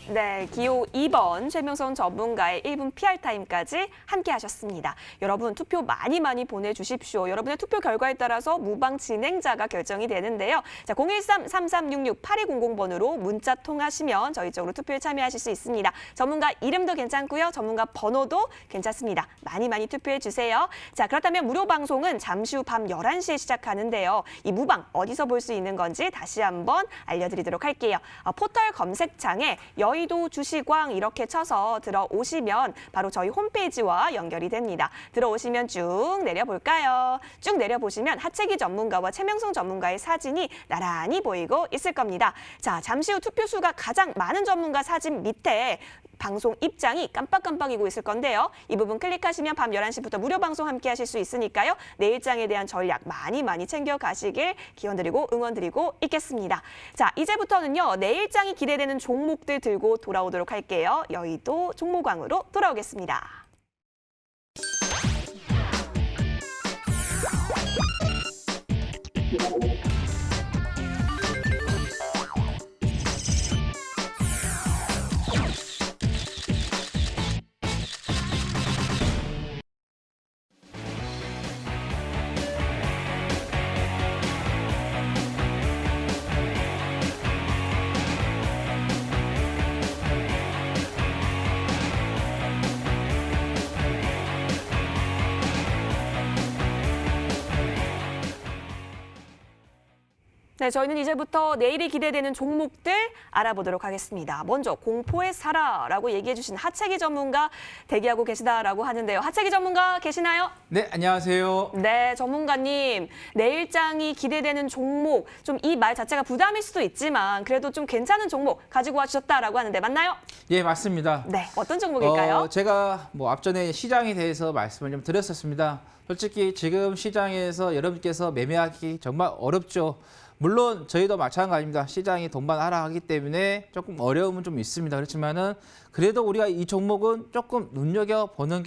네, 기호 2번 최명선 전문가의 1분 PR 타임까지 함께 하셨습니다. 여러분 투표 많이 보내주십시오. 여러분의 투표 결과에 따라서 무방 진행자가 결정이 되는데요. 자, 013-3366-8200번으로 문자 통하시면 저희 쪽으로 투표에 참여하실 수 있습니다. 전문가 이름도 괜찮고요. 전문가 번호도 괜찮습니다. 많이 투표해 주세요. 자, 그렇다면 무료 방송은 잠시 후 밤 11시에 시작하는데요. 이 무방 어디서 볼 수 있는 건지 다시 한번 알려드리도록 할게요. 포털 검색창에 여의도 주시광 이렇게 쳐서 들어오시면 바로 저희 홈페이지와 연결이 됩니다. 들어오시면 쭉 내려볼까요? 쭉 내려보시면 하체기 전문가와 최명성 전문가의 사진이 나란히 보이고 있을 겁니다. 자, 잠시 후 투표수가 가장 많은 전문가 사진 밑에 방송 입장이 깜빡깜빡이고 있을 건데요. 이 부분 클릭하시면 밤 11시부터 무료 방송 함께 하실 수 있으니까요. 내일장에 대한 전략 많이 챙겨가시길 기원드리고 응원드리고 있겠습니다. 자, 이제부터는요. 내일장이 기대되는 종목들 들고 돌아오도록 할게요. 여의도 종목왕으로 돌아오겠습니다. 네, 저희는 이제부터 내일이 기대되는 종목들 알아보도록 하겠습니다. 먼저 공포의 사라라고 얘기해 주신 하체기 전문가 대기하고 계시다라고 하는데요. 하체기 전문가 계시나요? 네, 안녕하세요. 네, 전문가님. 내일장이 기대되는 종목, 좀 이 말 자체가 부담일 수도 있지만 그래도 좀 괜찮은 종목 가지고 와주셨다라고 하는데 맞나요? 예, 맞습니다. 네, 어떤 종목일까요? 제가 앞전에 시장에 대해서 말씀을 좀 드렸었습니다. 솔직히 지금 시장에서 여러분께서 매매하기 정말 어렵죠. 물론 저희도 마찬가지입니다. 시장이 돈만 하락하기 때문에 조금 어려움은 좀 있습니다. 그렇지만은 그래도 우리가 이 종목은 조금 눈여겨봐야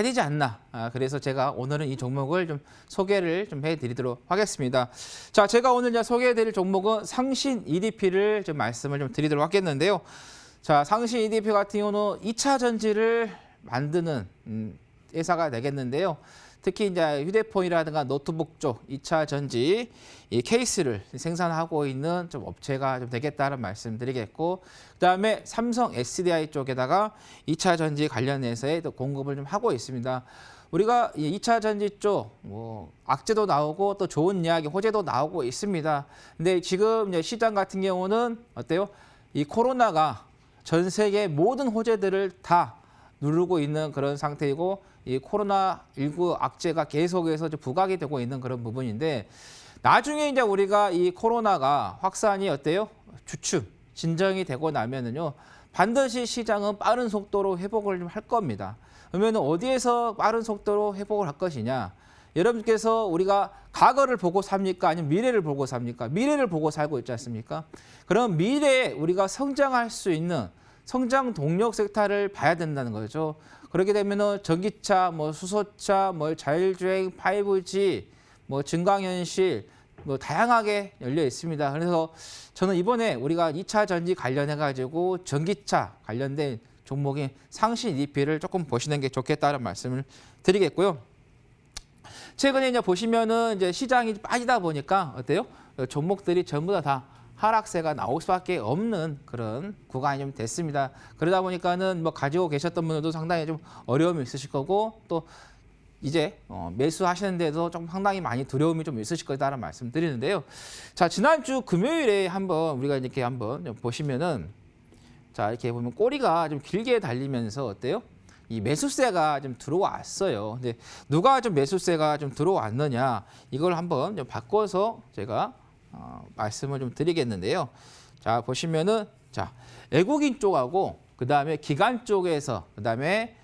되지 않나. 그래서 제가 오늘은 이 종목을 좀 소개를 좀 해드리도록 하겠습니다. 자, 제가 오늘 소개해드릴 종목은 상신 EDP를 좀 말씀을 좀 드리도록 하겠는데요. 자, 상신 EDP 같은 경우는 2차 전지를 만드는 회사가 되겠는데요. 특히 이제 휴대폰이라든가 노트북 쪽 2차 전지 이 케이스를 생산하고 있는 좀 업체가 좀 되겠다는 말씀드리겠고, 그다음에 삼성 SDI 쪽에다가 2차 전지 관련해서의 또 공급을 좀 하고 있습니다. 우리가 이 2차 전지 쪽 악재도 나오고 또 좋은 이야기 호재도 나오고 있습니다. 근데 지금 이제 시장 같은 경우는 어때요? 이 코로나가 전 세계 모든 호재들을 다 누르고 있는 그런 상태이고, 이 코로나19 악재가 계속해서 부각이 되고 있는 그런 부분인데, 나중에 이제 우리가 이 코로나가 확산이 어때요? 주춤, 진정이 되고 나면은요, 반드시 시장은 빠른 속도로 회복을 좀 할 겁니다. 그러면 어디에서 빠른 속도로 회복을 할 것이냐? 여러분께서 우리가 과거를 보고 삽니까? 아니면 미래를 보고 삽니까? 미래를 보고 살고 있지 않습니까? 그럼 미래에 우리가 성장할 수 있는 성장 동력 섹터를 봐야 된다는 거죠. 그렇게 되면은 전기차, 수소차, 자율주행, 5G, 증강현실, 다양하게 열려 있습니다. 그래서 저는 이번에 우리가 2차 전지 관련해가지고 전기차 관련된 종목인 상신 EDP를 조금 보시는 게 좋겠다는 말씀을 드리겠고요. 최근에 이제 보시면은 이제 시장이 빠지다 보니까 어때요? 종목들이 전부 다 하락세가 나올 수밖에 없는 그런 구간이 좀 됐습니다. 그러다 보니까는 뭐 가지고 계셨던 분들도 상당히 좀 어려움이 있으실 거고 또 이제 매수하시는데도 좀 상당히 많이 두려움이 좀 있으실 거다라는 말씀 드리는데요. 자, 지난주 금요일에 한번 우리가 이렇게 한번 보시면은 자, 이렇게 보면 꼬리가 좀 길게 달리면서 어때요? 이 매수세가 좀 들어왔어요. 근데 누가 좀 매수세가 좀 들어왔느냐 이걸 한번 좀 바꿔서 제가 말씀을 좀 드리겠는데요. 자, 보시면은 자, 외국인 쪽하고 그다음에 기관 쪽에서 그다음에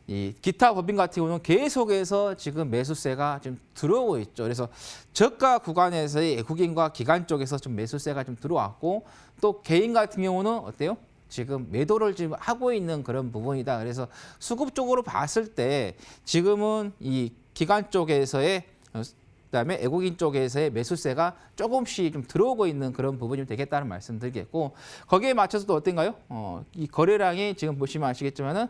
이 기타 법인 같은 경우는 계속해서 지금 매수세가 좀 들어오고 있죠. 그래서 저가 구간에서의 외국인과 기관 쪽에서 좀 매수세가 좀 들어왔고 또 개인 같은 경우는 어때요? 지금 매도를 지금 하고 있는 그런 부분이다. 그래서 수급 쪽으로 봤을 때 지금은 이 기관 쪽에서의 그다음에 외국인 쪽에서의 매수세가 조금씩 좀 들어오고 있는 그런 부분이 되겠다는 말씀드리겠고 거기에 맞춰서 또 어떤가요? 이 거래량이 지금 보시면 아시겠지만은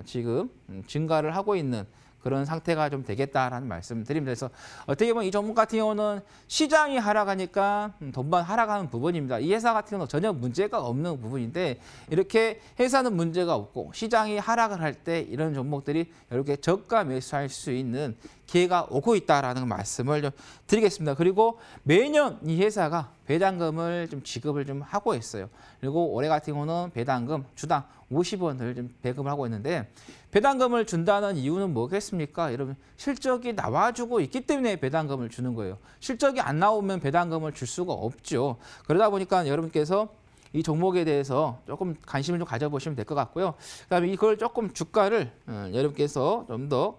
지금 증가를 하고 있는 그런 상태가 좀 되겠다라는 말씀 드립니다. 그래서 어떻게 보면 이 종목 같은 경우는 시장이 하락하니까 돈만 하락하는 부분입니다. 이 회사 같은 경우는 전혀 문제가 없는 부분인데 이렇게 회사는 문제가 없고 시장이 하락을 할 때 이런 종목들이 이렇게 저가 매수할 수 있는 기회가 오고 있다라는 말씀을 좀 드리겠습니다. 그리고 매년 이 회사가 배당금을 좀 지급을 좀 하고 있어요. 그리고 올해 같은 경우는 배당금 주당 50원을 좀 배급을 하고 있는데 배당금을 준다는 이유는 뭐겠습니까? 여러분 실적이 나와주고 있기 때문에 배당금을 주는 거예요. 실적이 안 나오면 배당금을 줄 수가 없죠. 그러다 보니까 여러분께서 이 종목에 대해서 조금 관심을 좀 가져보시면 될 것 같고요. 그다음에 이걸 조금 주가를 여러분께서 좀 더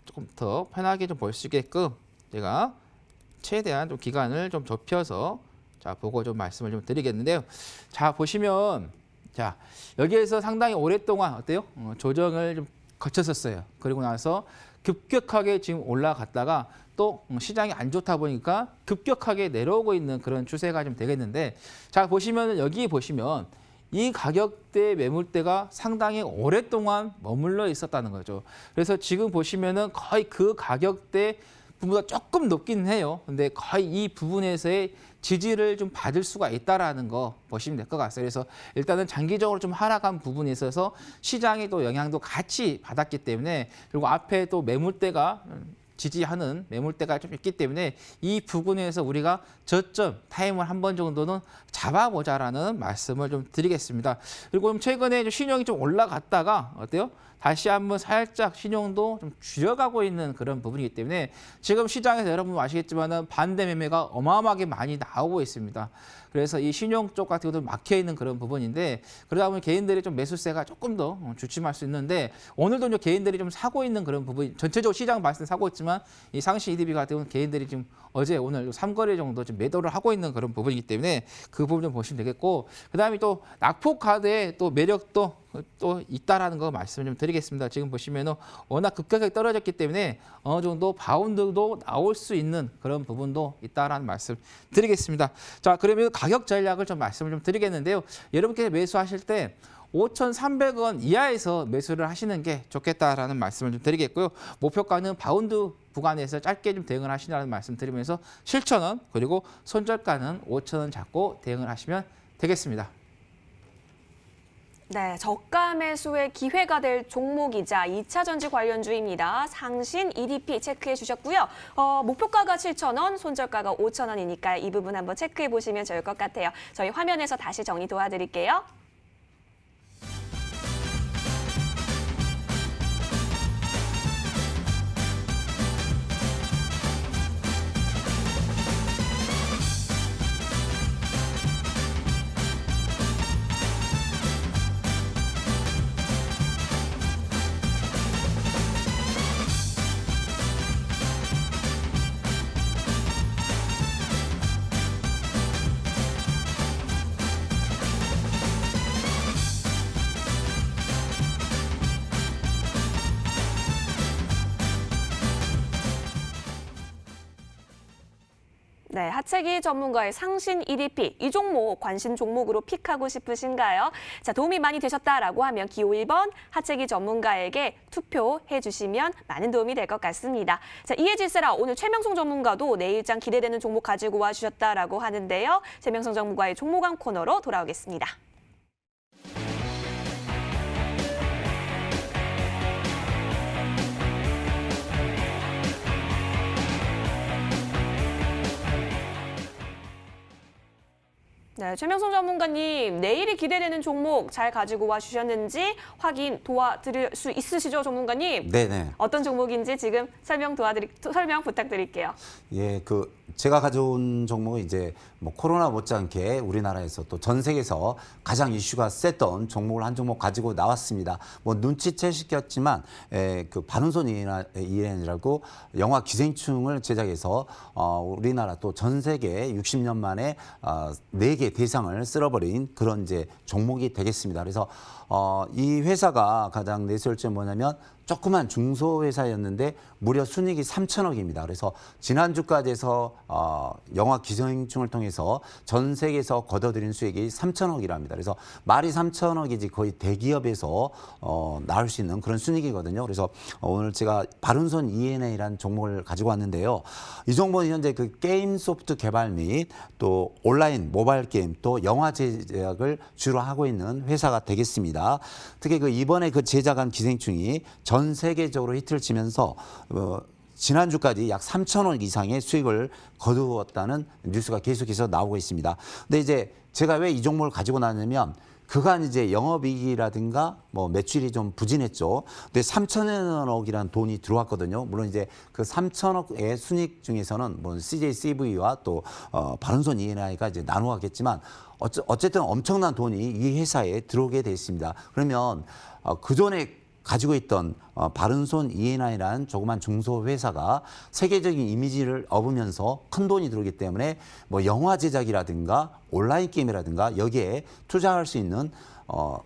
조금 더 편하게 좀 볼 수 있게끔 제가 최대한 좀 기간을 좀 좁혀서 자 보고 좀 말씀을 좀 드리겠는데요. 자 보시면 자 여기에서 상당히 오랫동안 어때요? 조정을 좀 거쳤었어요. 그리고 나서 급격하게 지금 올라갔다가 또 시장이 안 좋다 보니까 급격하게 내려오고 있는 그런 추세가 좀 되겠는데 자 보시면 여기 보시면 이 가격대 매물대가 상당히 오랫동안 머물러 있었다는 거죠. 그래서 지금 보시면은 거의 그 가격대 부분보다 조금 높긴 해요. 근데 거의 이 부분에서의 지지를 좀 받을 수가 있다라는 거 보시면 될 것 같아요. 그래서 일단은 장기적으로 좀 하락한 부분에 있어서 시장이 또 영향도 같이 받았기 때문에 그리고 앞에 또 매물대가 지지하는 매물대가 좀 있기 때문에 이 부분에서 우리가 저점 타임을 한 번 정도는 잡아보자라는 말씀을 좀 드리겠습니다. 그리고 최근에 신용이 좀 올라갔다가 어때요? 다시 한번 살짝 신용도 좀 줄여가고 있는 그런 부분이기 때문에 지금 시장에서 여러분 아시겠지만은 반대 매매가 어마어마하게 많이 나오고 있습니다. 그래서 이 신용 쪽 같은 것도 막혀 있는 그런 부분인데 그러다 보면 개인들이 좀 매수세가 조금 더 주춤할 수 있는데 오늘도 이제 개인들이 좀 사고 있는 그런 부분 전체적으로 시장 봤을 때 사고 있지만 이 상시 EDB 같은 경우는 개인들이 지금 어제 오늘 3거래 정도 좀 매도를 하고 있는 그런 부분이기 때문에 그 부분 좀 보시면 되겠고 그다음에 또 낙폭카드의 또 매력도 또 있다라는 거 말씀 좀 드리겠습니다. 지금 보시면은 워낙 급격하게 떨어졌기 때문에 어느 정도 바운드도 나올 수 있는 그런 부분도 있다라는 말씀 드리겠습니다. 자, 그러면 가격 전략을 좀 말씀을 좀 드리겠는데요. 여러분께서 매수하실 때 5,300원 이하에서 매수를 하시는 게 좋겠다라는 말씀을 좀 드리겠고요. 목표가는 바운드 구간에서 짧게 좀 대응을 하시라는 말씀 드리면서 7,000원 그리고 손절가는 5,000원 잡고 대응을 하시면 되겠습니다. 네, 저가 매수의 기회가 될 종목이자 2차 전지 관련주입니다. 상신 EDP 체크해 주셨고요. 목표가가 7,000원, 손절가가 5,000원이니까 이 부분 한번 체크해 보시면 좋을 것 같아요. 저희 화면에서 다시 정리 도와드릴게요. 네, 하체기 전문가의 상신 EDP, 이 종목 관심 종목으로 픽하고 싶으신가요? 자, 도움이 많이 되셨다라고 하면 기호 1번 하체기 전문가에게 투표해 주시면 많은 도움이 될 것 같습니다. 자, 이에 질세라 오늘 최명성 전문가도 내일장 기대되는 종목 가지고 와주셨다라고 하는데요. 최명성 전문가의 종목왕 코너로 돌아오겠습니다. 네, 최명성 전문가님, 내일이 기대되는 종목 잘 가지고 와 주셨는지 확인 도와드릴 수 있으시죠, 전문가님? 네네. 어떤 종목인지 지금 설명 부탁드릴게요. 예, 제가 가져온 종목은 이제 뭐 코로나 못지않게 우리나라에서 또 전 세계에서 가장 이슈가 셌던 종목을 한 종목 가지고 나왔습니다. 뭐 눈치채시켰지만 그 바른손 EN이라고 영화 기생충을 제작해서 우리나라 또 전 세계 60년 만에 4개 대상을 쓸어버린 그런 이제 종목이 되겠습니다. 그래서 이 회사가 가장 내세울 점이 뭐냐면 조그만 중소회사였는데 무려 순이익이 3천억입니다. 그래서 지난주까지 해서 영화 기생충을 통해서 전 세계에서 거둬들인 수익이 3천억이랍니다. 그래서 말이 3천억이지 거의 대기업에서 나올 수 있는 그런 순이익이거든요. 그래서 오늘 제가 바른손 ENA라는 종목을 가지고 왔는데요. 이 종목은 현재 그 게임 소프트 개발 및 또 온라인 모바일 게임 또 영화 제작을 주로 하고 있는 회사가 되겠습니다. 특히 이번에 제작한 기생충이 전 세계적으로 히트를 치면서 지난주까지 약 3천억 이상의 수익을 거두었다는 뉴스가 계속해서 나오고 있습니다. 근데 이제 제가 왜 이 종목을 가지고 나왔냐면 그간 이제 영업이익이라든가 뭐 매출이 좀 부진했죠. 근데 3천억이라는 돈이 들어왔거든요. 물론 이제 그 3천억의 순이익 중에서는 뭐 CJ CV와 또 바른손 ENI가 이제 나누었겠지만 어쨌든 엄청난 돈이 이 회사에 들어오게 돼 있습니다. 그러면 그전에 가지고 있던 바른손 ENI라는 조그만 중소회사가 세계적인 이미지를 얻으면서 큰 돈이 들어오기 때문에 뭐 영화 제작이라든가 온라인 게임이라든가 여기에 투자할 수 있는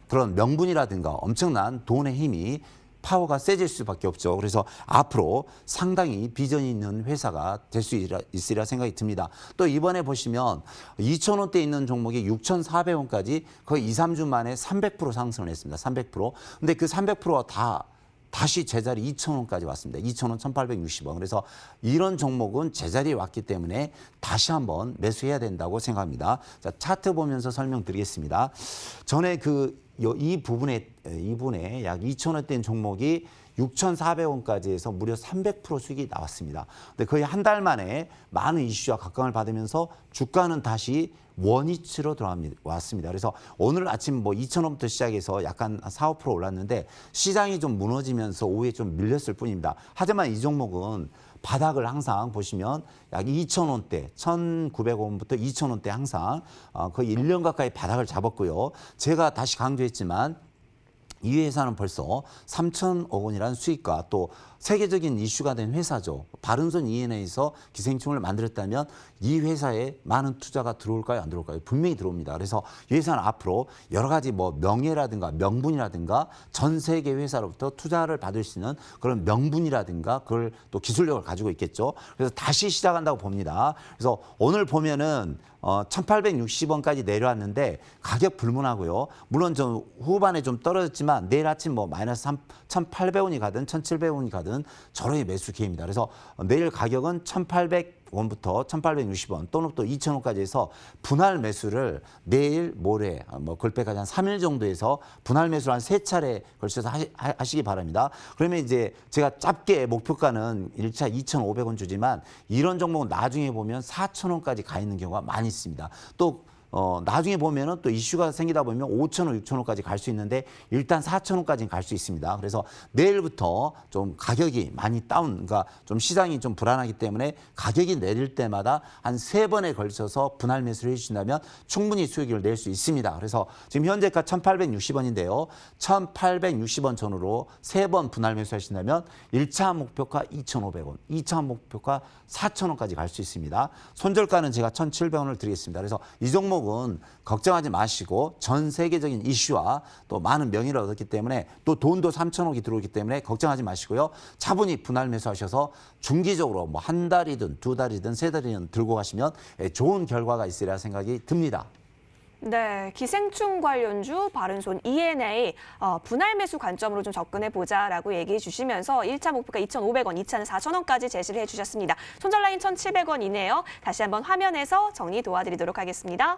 그런 명분이라든가 엄청난 돈의 힘이 파워가 세질 수밖에 없죠. 그래서 앞으로 상당히 비전이 있는 회사가 될 수 있으리라 생각이 듭니다. 또 이번에 보시면 2,000원대 있는 종목이 6,400원까지 거의 2, 3주 만에 300% 상승을 했습니다. 300%. 근데 그 300%가 다시 제자리 2,000원까지 왔습니다. 2,000원, 1,860원. 그래서 이런 종목은 제자리에 왔기 때문에 다시 한번 매수해야 된다고 생각합니다. 자, 차트 보면서 설명드리겠습니다. 전에 이 부분에 약 2,000원대인 종목이 6,400원까지 해서 무려 300% 수익이 나왔습니다. 근데 거의 한 달 만에 많은 이슈와 각광을 받으면서 주가는 다시 원위치로 들어왔습니다. 그래서 오늘 아침 2,000원부터 시작해서 약간 4, 5% 올랐는데 시장이 좀 무너지면서 오후에 좀 밀렸을 뿐입니다. 하지만 이 종목은 바닥을 항상 보시면 약 2,000원대, 1,900원부터 2,000원대 항상 거의 1년 가까이 바닥을 잡았고요. 제가 다시 강조했지만 이 회사는 벌써 3,000억 원이라는 수익과 또 세계적인 이슈가 된 회사죠. 바른손 ENA에서 기생충을 만들었다면 이 회사에 많은 투자가 들어올까요? 안 들어올까요? 분명히 들어옵니다. 그래서 이 회사는 앞으로 여러 가지 명예라든가 명분이라든가 전 세계 회사로부터 투자를 받을 수 있는 그런 명분이라든가 그걸 또 기술력을 가지고 있겠죠. 그래서 다시 시작한다고 봅니다. 그래서 오늘 보면은 1,860원까지 내려왔는데 가격 불문하고요. 물론 좀 후반에 좀 떨어졌지만 내일 아침 마이너스 1,800원이 가든 1,700원이 가든 저렴이 매수 기회입니다. 그래서 내일 가격은 1,800원부터 1,860원 또는 또 2,000원까지 해서 분할 매수를 내일 모레 글빼까지 한 3일 정도에서 분할 매수를 한 3차례 걸쳐서 하시기 바랍니다. 그러면 이제 제가 짧게 목표가는 1차 2,500원 주지만 이런 종목은 나중에 보면 4,000원까지 가 있는 경우가 많이 있습니다. 또 나중에 보면은 또 이슈가 생기다 보면 5,000원, 6,000원까지 갈 수 있는데 일단 4,000원까지는 갈 수 있습니다. 그래서 내일부터 좀 가격이 많이 그러니까 좀 시장이 좀 불안하기 때문에 가격이 내릴 때마다 한 3번에 걸쳐서 분할 매수를 해주신다면 충분히 수익을 낼 수 있습니다. 그래서 지금 현재가 1,860원인데요. 1,860원 전후로 3번 분할 매수하신다면 1차 목표가 2,500원, 2차 목표가 4,000원까지 갈 수 있습니다. 손절가는 제가 1,700원을 드리겠습니다. 그래서 이 종목 3천억은 걱정하지 마시고 전 세계적인 이슈와 또 많은 명의를 얻었기 때문에 또 돈도 3천억이 들어오기 때문에 걱정하지 마시고요. 차분히 분할 매수하셔서 중기적으로 뭐 한 달이든 두 달이든 세 달이든 들고 가시면 좋은 결과가 있으리라 생각이 듭니다. 네, 기생충 관련주 바른손 ENA 분할 매수 관점으로 좀 접근해 보자라고 얘기해 주시면서 1차 목표가 2,500원, 2차는 4,000원까지 제시를 해 주셨습니다. 손절 라인 1,700원이네요. 다시 한번 화면에서 정리 도와드리도록 하겠습니다.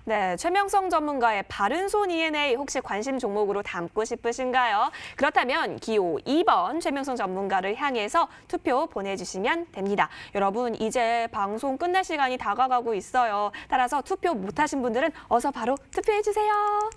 네, 최명성 전문가의 바른손 ENA 혹시 관심 종목으로 담고 싶으신가요? 그렇다면 기호 2번 최명성 전문가를 향해서 투표 보내주시면 됩니다. 여러분, 이제 방송 끝날 시간이 다가가고 있어요. 따라서 투표 못하신 분들은 어서 바로 투표해주세요.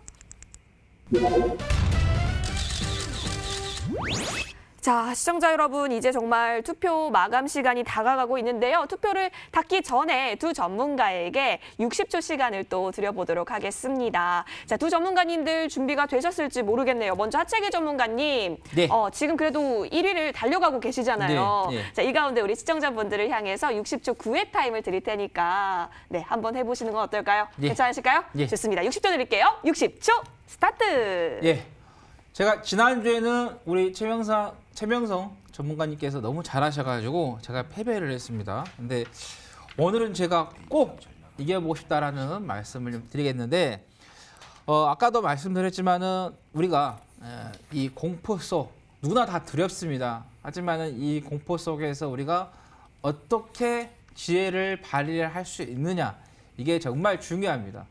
자, 시청자 여러분, 이제 정말 투표 마감 시간이 다가가고 있는데요. 투표를 닫기 전에 두 전문가에게 60초 시간을 또 드려보도록 하겠습니다. 자, 두 전문가님들 준비가 되셨을지 모르겠네요. 먼저 하채기 전문가님, 네. 지금 그래도 1위를 달려가고 계시잖아요. 네, 네. 자, 이 가운데 우리 시청자분들을 향해서 60초 9회 타임을 드릴 테니까 한번 해보시는 건 어떨까요? 네. 괜찮으실까요? 네. 좋습니다. 60초 드릴게요. 60초 스타트! 예. 제가 지난주에는 우리 최명성 전문가님께서 너무 잘하셔가지고 제가 패배를 했습니다. 근데 오늘은 제가 꼭 이겨보고 싶다라는 말씀을 좀 드리겠는데, 아까도 말씀드렸지만은 우리가 이 공포 속 누구나 다 두렵습니다. 하지만은 이 공포 속에서 우리가 어떻게 지혜를 발휘할 수 있느냐, 이게 정말 중요합니다.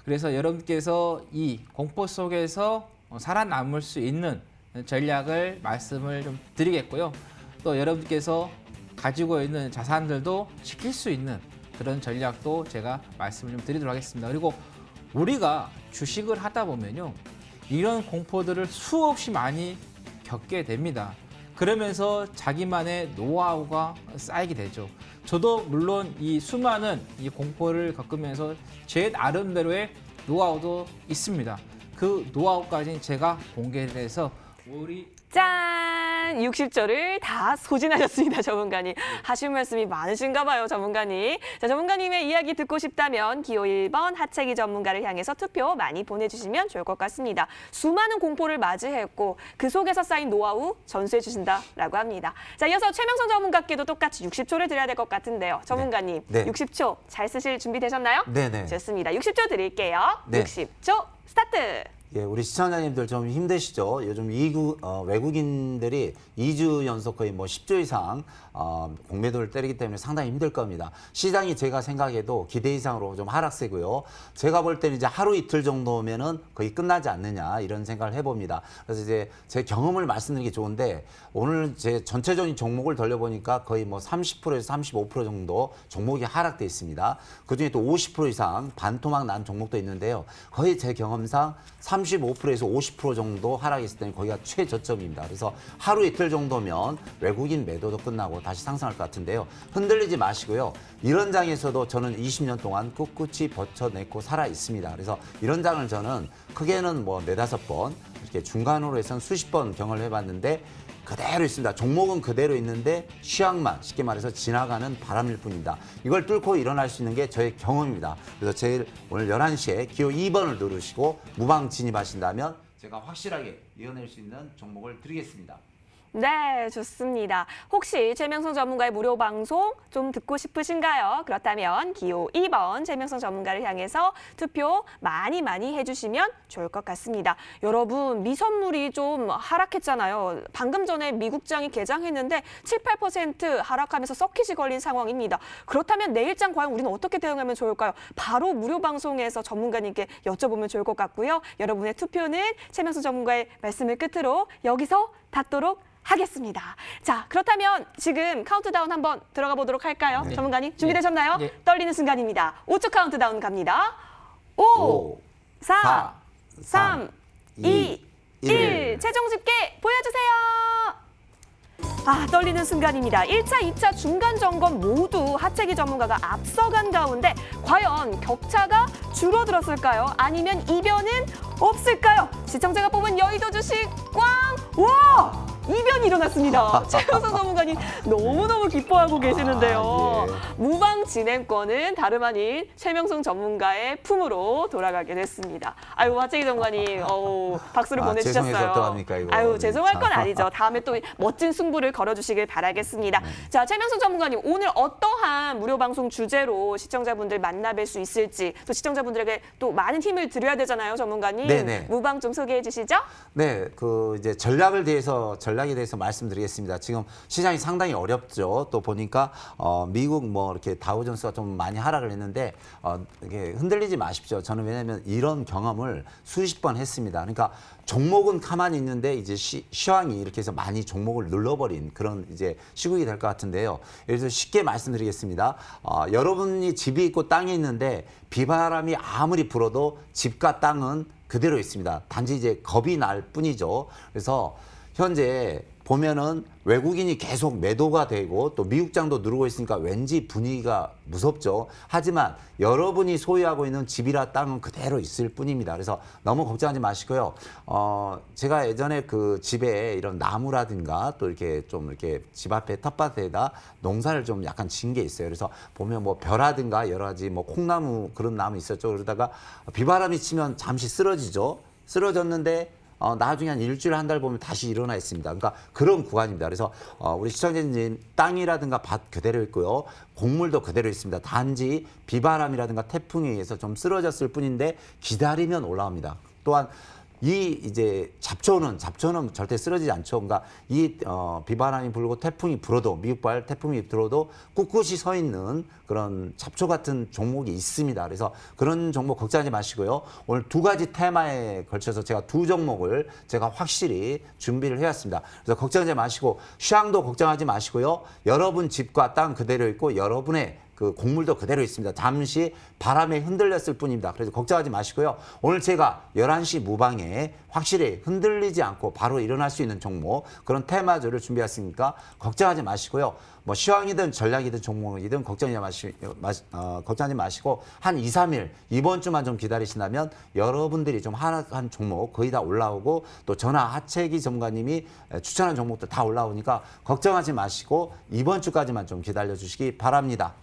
그래서 여러분께서 이 공포 속에서 살아남을 수 있는 전략을 말씀을 좀 드리겠고요. 또 여러분께서 가지고 있는 자산들도 지킬 수 있는 그런 전략도 제가 말씀을 좀 드리도록 하겠습니다. 그리고 우리가 주식을 하다 보면요, 이런 공포들을 수없이 많이 겪게 됩니다. 그러면서 자기만의 노하우가 쌓이게 되죠. 저도 물론 이 수많은 이 공포를 겪으면서 제 나름대로의 노하우도 있습니다. 그 노하우까지는 제가 공개를 해서 우리 짠! 60조를 다 소진하셨습니다, 전문가님. 하실 말씀이 많으신가 봐요, 전문가님. 자, 전문가님의 이야기 듣고 싶다면 기호 1번 하채기 전문가를 향해서 투표 많이 보내주시면 좋을 것 같습니다. 수많은 공포를 맞이했고 그 속에서 쌓인 노하우 전수해 주신다라고 합니다. 자, 이어서 최명성 전문가께도 똑같이 60초를 드려야 될 것 같은데요. 전문가님, 네. 60초 잘 쓰실 준비 되셨나요? 네네. 좋습니다. 60초 드릴게요. 네. 60초 스타트! 예, 우리 시청자님들 좀 힘드시죠? 요즘 외국인들이 2주 연속 거의 뭐 10조 이상 공매도를 때리기 때문에 상당히 힘들 겁니다. 시장이 제가 생각해도 기대 이상으로 좀 하락세고요. 제가 볼 때는 이제 하루 이틀 정도면은 거의 끝나지 않느냐 이런 생각을 해봅니다. 그래서 이제 제 경험을 말씀드리기 좋은데 오늘 제 전체적인 종목을 돌려보니까 거의 뭐 30%에서 35% 정도 종목이 하락돼 있습니다. 그중에 또 50% 이상 반토막 난 종목도 있는데요. 거의 제 경험상 35%에서 50% 정도 하락했을 때는 거기가 최저점입니다. 그래서 하루 이틀 정도면 외국인 매도도 끝나고 다시 상승할 것 같은데요. 흔들리지 마시고요. 이런 장에서도 저는 20년 동안 꿋꿋이 버텨내고 살아 있습니다. 그래서 이런 장을 저는 크게는 뭐 4-5번 이렇게 중간으로 해서는 수십 번 경험을 해봤는데 그대로 있습니다. 종목은 그대로 있는데 취향만 쉽게 말해서 지나가는 바람일 뿐입니다. 이걸 뚫고 일어날 수 있는 게 저의 경험입니다. 그래서 제일 오늘 11시에 기호 2번을 누르시고 무방 진입하신다면 제가 확실하게 이어낼 수 있는 종목을 드리겠습니다. 네, 좋습니다. 혹시 최명성 전문가의 무료 방송 좀 듣고 싶으신가요? 그렇다면 기호 2번 최명성 전문가를 향해서 투표 많이 해주시면 좋을 것 같습니다. 여러분, 미선물이 좀 하락했잖아요. 방금 전에 미국장이 개장했는데 7-8% 하락하면서 서킷이 걸린 상황입니다. 그렇다면 내일장 과연 우리는 어떻게 대응하면 좋을까요? 바로 무료 방송에서 전문가님께 여쭤보면 좋을 것 같고요. 여러분의 투표는 최명성 전문가의 말씀을 끝으로 여기서 닿도록 하겠습니다. 자, 그렇다면 지금 카운트다운 한번 들어가 보도록 할까요? 네. 전문가님 준비되셨나요? 네. 떨리는 순간입니다. 5초 카운트다운 갑니다. 5, 5, 4, 3, 2, 1. 1. 최종 집계 보여주세요. 아, 떨리는 순간입니다. 1차, 2차 중간 점검 모두 하체기 전문가가 앞서간 가운데 과연 격차가 줄어들었을까요? 아니면 이변은 없을까요? 시청자가 뽑은 여의도 주식 꽝! 와! 이변이 일어났습니다. 최영선 전문가님 너무너무 기뻐하고 계시는데요. 예. 무방 진행권은 다름 아닌 최명성 전문가의 품으로 돌아가게 됐습니다. 아유, 하채기 전문가님, 박수를 보내주셨어요. 죄송해서 어떡합니까, 이거. 아유, 죄송할 건 참. 아니죠. 다음에 또 멋진 승부를 걸어주시길 바라겠습니다. 자, 최명성 전문가님, 오늘 어떠한 무료 방송 주제로 시청자분들 만나뵐 수 있을지, 또 시청자분들에게 또 많은 힘을 드려야 되잖아요, 전문가님. 네네. 무방 좀 소개해 주시죠. 네, 이제 전략에 대해서 말씀드리겠습니다. 지금 시장이 상당히 어렵죠. 또 보니까 미국 뭐 이렇게 다우존스가 좀 많이 하락을 했는데 이게 흔들리지 마십시오. 저는 왜냐하면 이런 경험을 수십 번 했습니다. 그러니까 종목은 가만히 있는데 이제 시황이 이렇게 해서 많이 종목을 눌러버린 그런 이제 시국이 될 것 같은데요. 예를 들어서 쉽게 말씀드리겠습니다. 여러분이 집이 있고 땅이 있는데 비바람이 아무리 불어도 집과 땅은 그대로 있습니다. 단지 이제 겁이 날 뿐이죠. 그래서 현재 보면은 외국인이 계속 매도가 되고 또 미국장도 누르고 있으니까 왠지 분위기가 무섭죠. 하지만 여러분이 소유하고 있는 집이라 땅은 그대로 있을 뿐입니다. 그래서 너무 걱정하지 마시고요. 제가 예전에 그 집에 이런 나무라든가 또 이렇게 좀 이렇게 집 앞에 텃밭에다 농사를 좀 약간 지은 게 있어요. 그래서 보면 뭐 벼라든가 여러 가지 뭐 콩나무 그런 나무 있었죠. 그러다가 비바람이 치면 잠시 쓰러지죠. 쓰러졌는데 나중에 한 일주일 한 달 보면 다시 일어나 있습니다. 그러니까 그런 구간입니다. 그래서 우리 시청자님 땅이라든가 밭 그대로 있고요. 곡물도 그대로 있습니다. 단지 비바람이라든가 태풍에 의해서 좀 쓰러졌을 뿐인데 기다리면 올라옵니다. 또한 이제 잡초는 절대 쓰러지지 않죠. 그러니까 비바람이 불고 태풍이 불어도 미국발 태풍이 들어도 꿋꿋이 서 있는 그런 잡초 같은 종목이 있습니다. 그래서 그런 종목 걱정하지 마시고요. 오늘 두 가지 테마에 걸쳐서 제가 두 종목을 제가 확실히 준비를 해왔습니다. 그래서 걱정하지 마시고 시황도 걱정하지 마시고요. 여러분 집과 땅 그대로 있고 여러분의 그 곡물도 그대로 있습니다. 잠시 바람에 흔들렸을 뿐입니다. 그래서 걱정하지 마시고요. 오늘 제가 11시 무방에 확실히 흔들리지 않고 바로 일어날 수 있는 종목 그런 테마주를 준비했으니까 걱정하지 마시고요. 뭐 시황이든 전략이든 종목이든 걱정하지 마시고 한 2, 3일 이번 주만 좀 기다리신다면 여러분들이 좀 하락한 종목 거의 다 올라오고 또 저나 하채기 전문가님이 추천한 종목도 다 올라오니까 걱정하지 마시고 이번 주까지만 좀 기다려 주시기 바랍니다.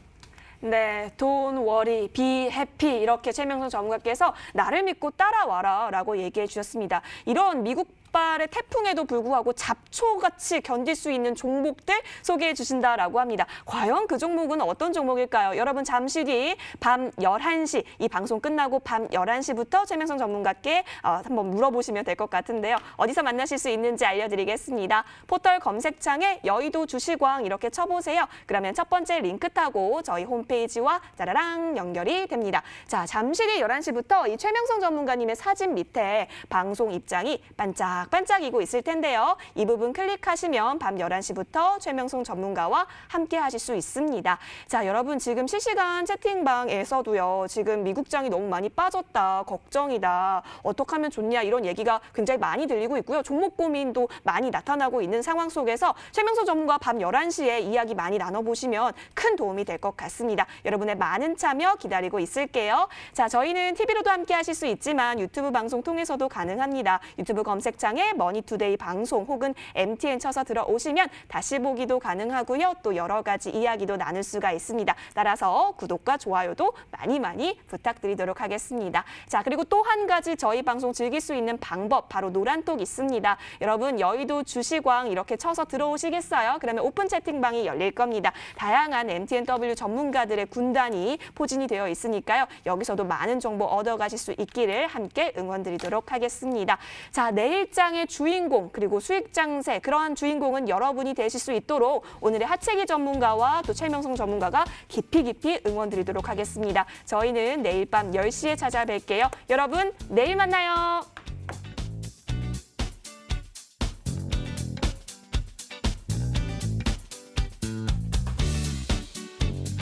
네, Don't worry, be happy 이렇게 최명선 전문가께서 나를 믿고 따라와라 라고 얘기해 주셨습니다. 이런 미국발의 태풍에도 불구하고 잡초같이 견딜 수 있는 종목들 소개해 주신다라고 합니다. 과연 그 종목은 어떤 종목일까요? 여러분 잠시 뒤 밤 11시 이 방송 끝나고 밤 11시부터 최명선 전문가께 한번 물어보시면 될 것 같은데요. 어디서 만나실 수 있는지 알려드리겠습니다. 포털 검색창에 여의도 주식왕 이렇게 쳐보세요. 그러면 첫 번째 링크 타고 저희 홈페이지와 짜라랑 연결이 됩니다. 자, 잠시 뒤 11시부터 이 최명성 전문가님의 사진 밑에 방송 입장이 반짝반짝이고 있을 텐데요. 이 부분 클릭하시면 밤 11시부터 최명성 전문가와 함께 하실 수 있습니다. 자, 여러분 지금 실시간 채팅방에서도요. 지금 미국장이 너무 많이 빠졌다. 걱정이다. 어떻게 하면 좋냐 이런 얘기가 굉장히 많이 들리고 있고요. 종목 고민도 많이 나타나고 있는 상황 속에서 최명성 전문가 밤 11시에 이야기 많이 나눠보시면 큰 도움이 될 것 같습니다. 여러분의 많은 참여 기다리고 있을게요. 자, 저희는 TV로도 함께 하실 수 있지만 유튜브 방송 통해서도 가능합니다. 유튜브 검색창에 머니투데이 방송 혹은 MTN 쳐서 들어오시면 다시 보기도 가능하고요. 또 여러 가지 이야기도 나눌 수가 있습니다. 따라서 구독과 좋아요도 많이 부탁드리도록 하겠습니다. 자, 그리고 또 한 가지 저희 방송 즐길 수 있는 방법 바로 노란톡 있습니다. 여러분 여의도 주식왕 이렇게 쳐서 들어오시겠어요? 그러면 오픈 채팅방이 열릴 겁니다. 다양한 MTNW 전문가들의 군단이 포진이 되어 있으니까요. 여기서도 많은 정보 얻어가실 수 있기를 함께 응원드리도록 하겠습니다. 자, 내일장의 주인공 그리고 수익장세 그러한 주인공은 여러분이 되실 수 있도록 오늘의 하채기 전문가와 또 최명성 전문가가 깊이 응원드리도록 하겠습니다. 저희는 내일 밤 10시에 찾아뵐게요. 여러분 내일 만나요.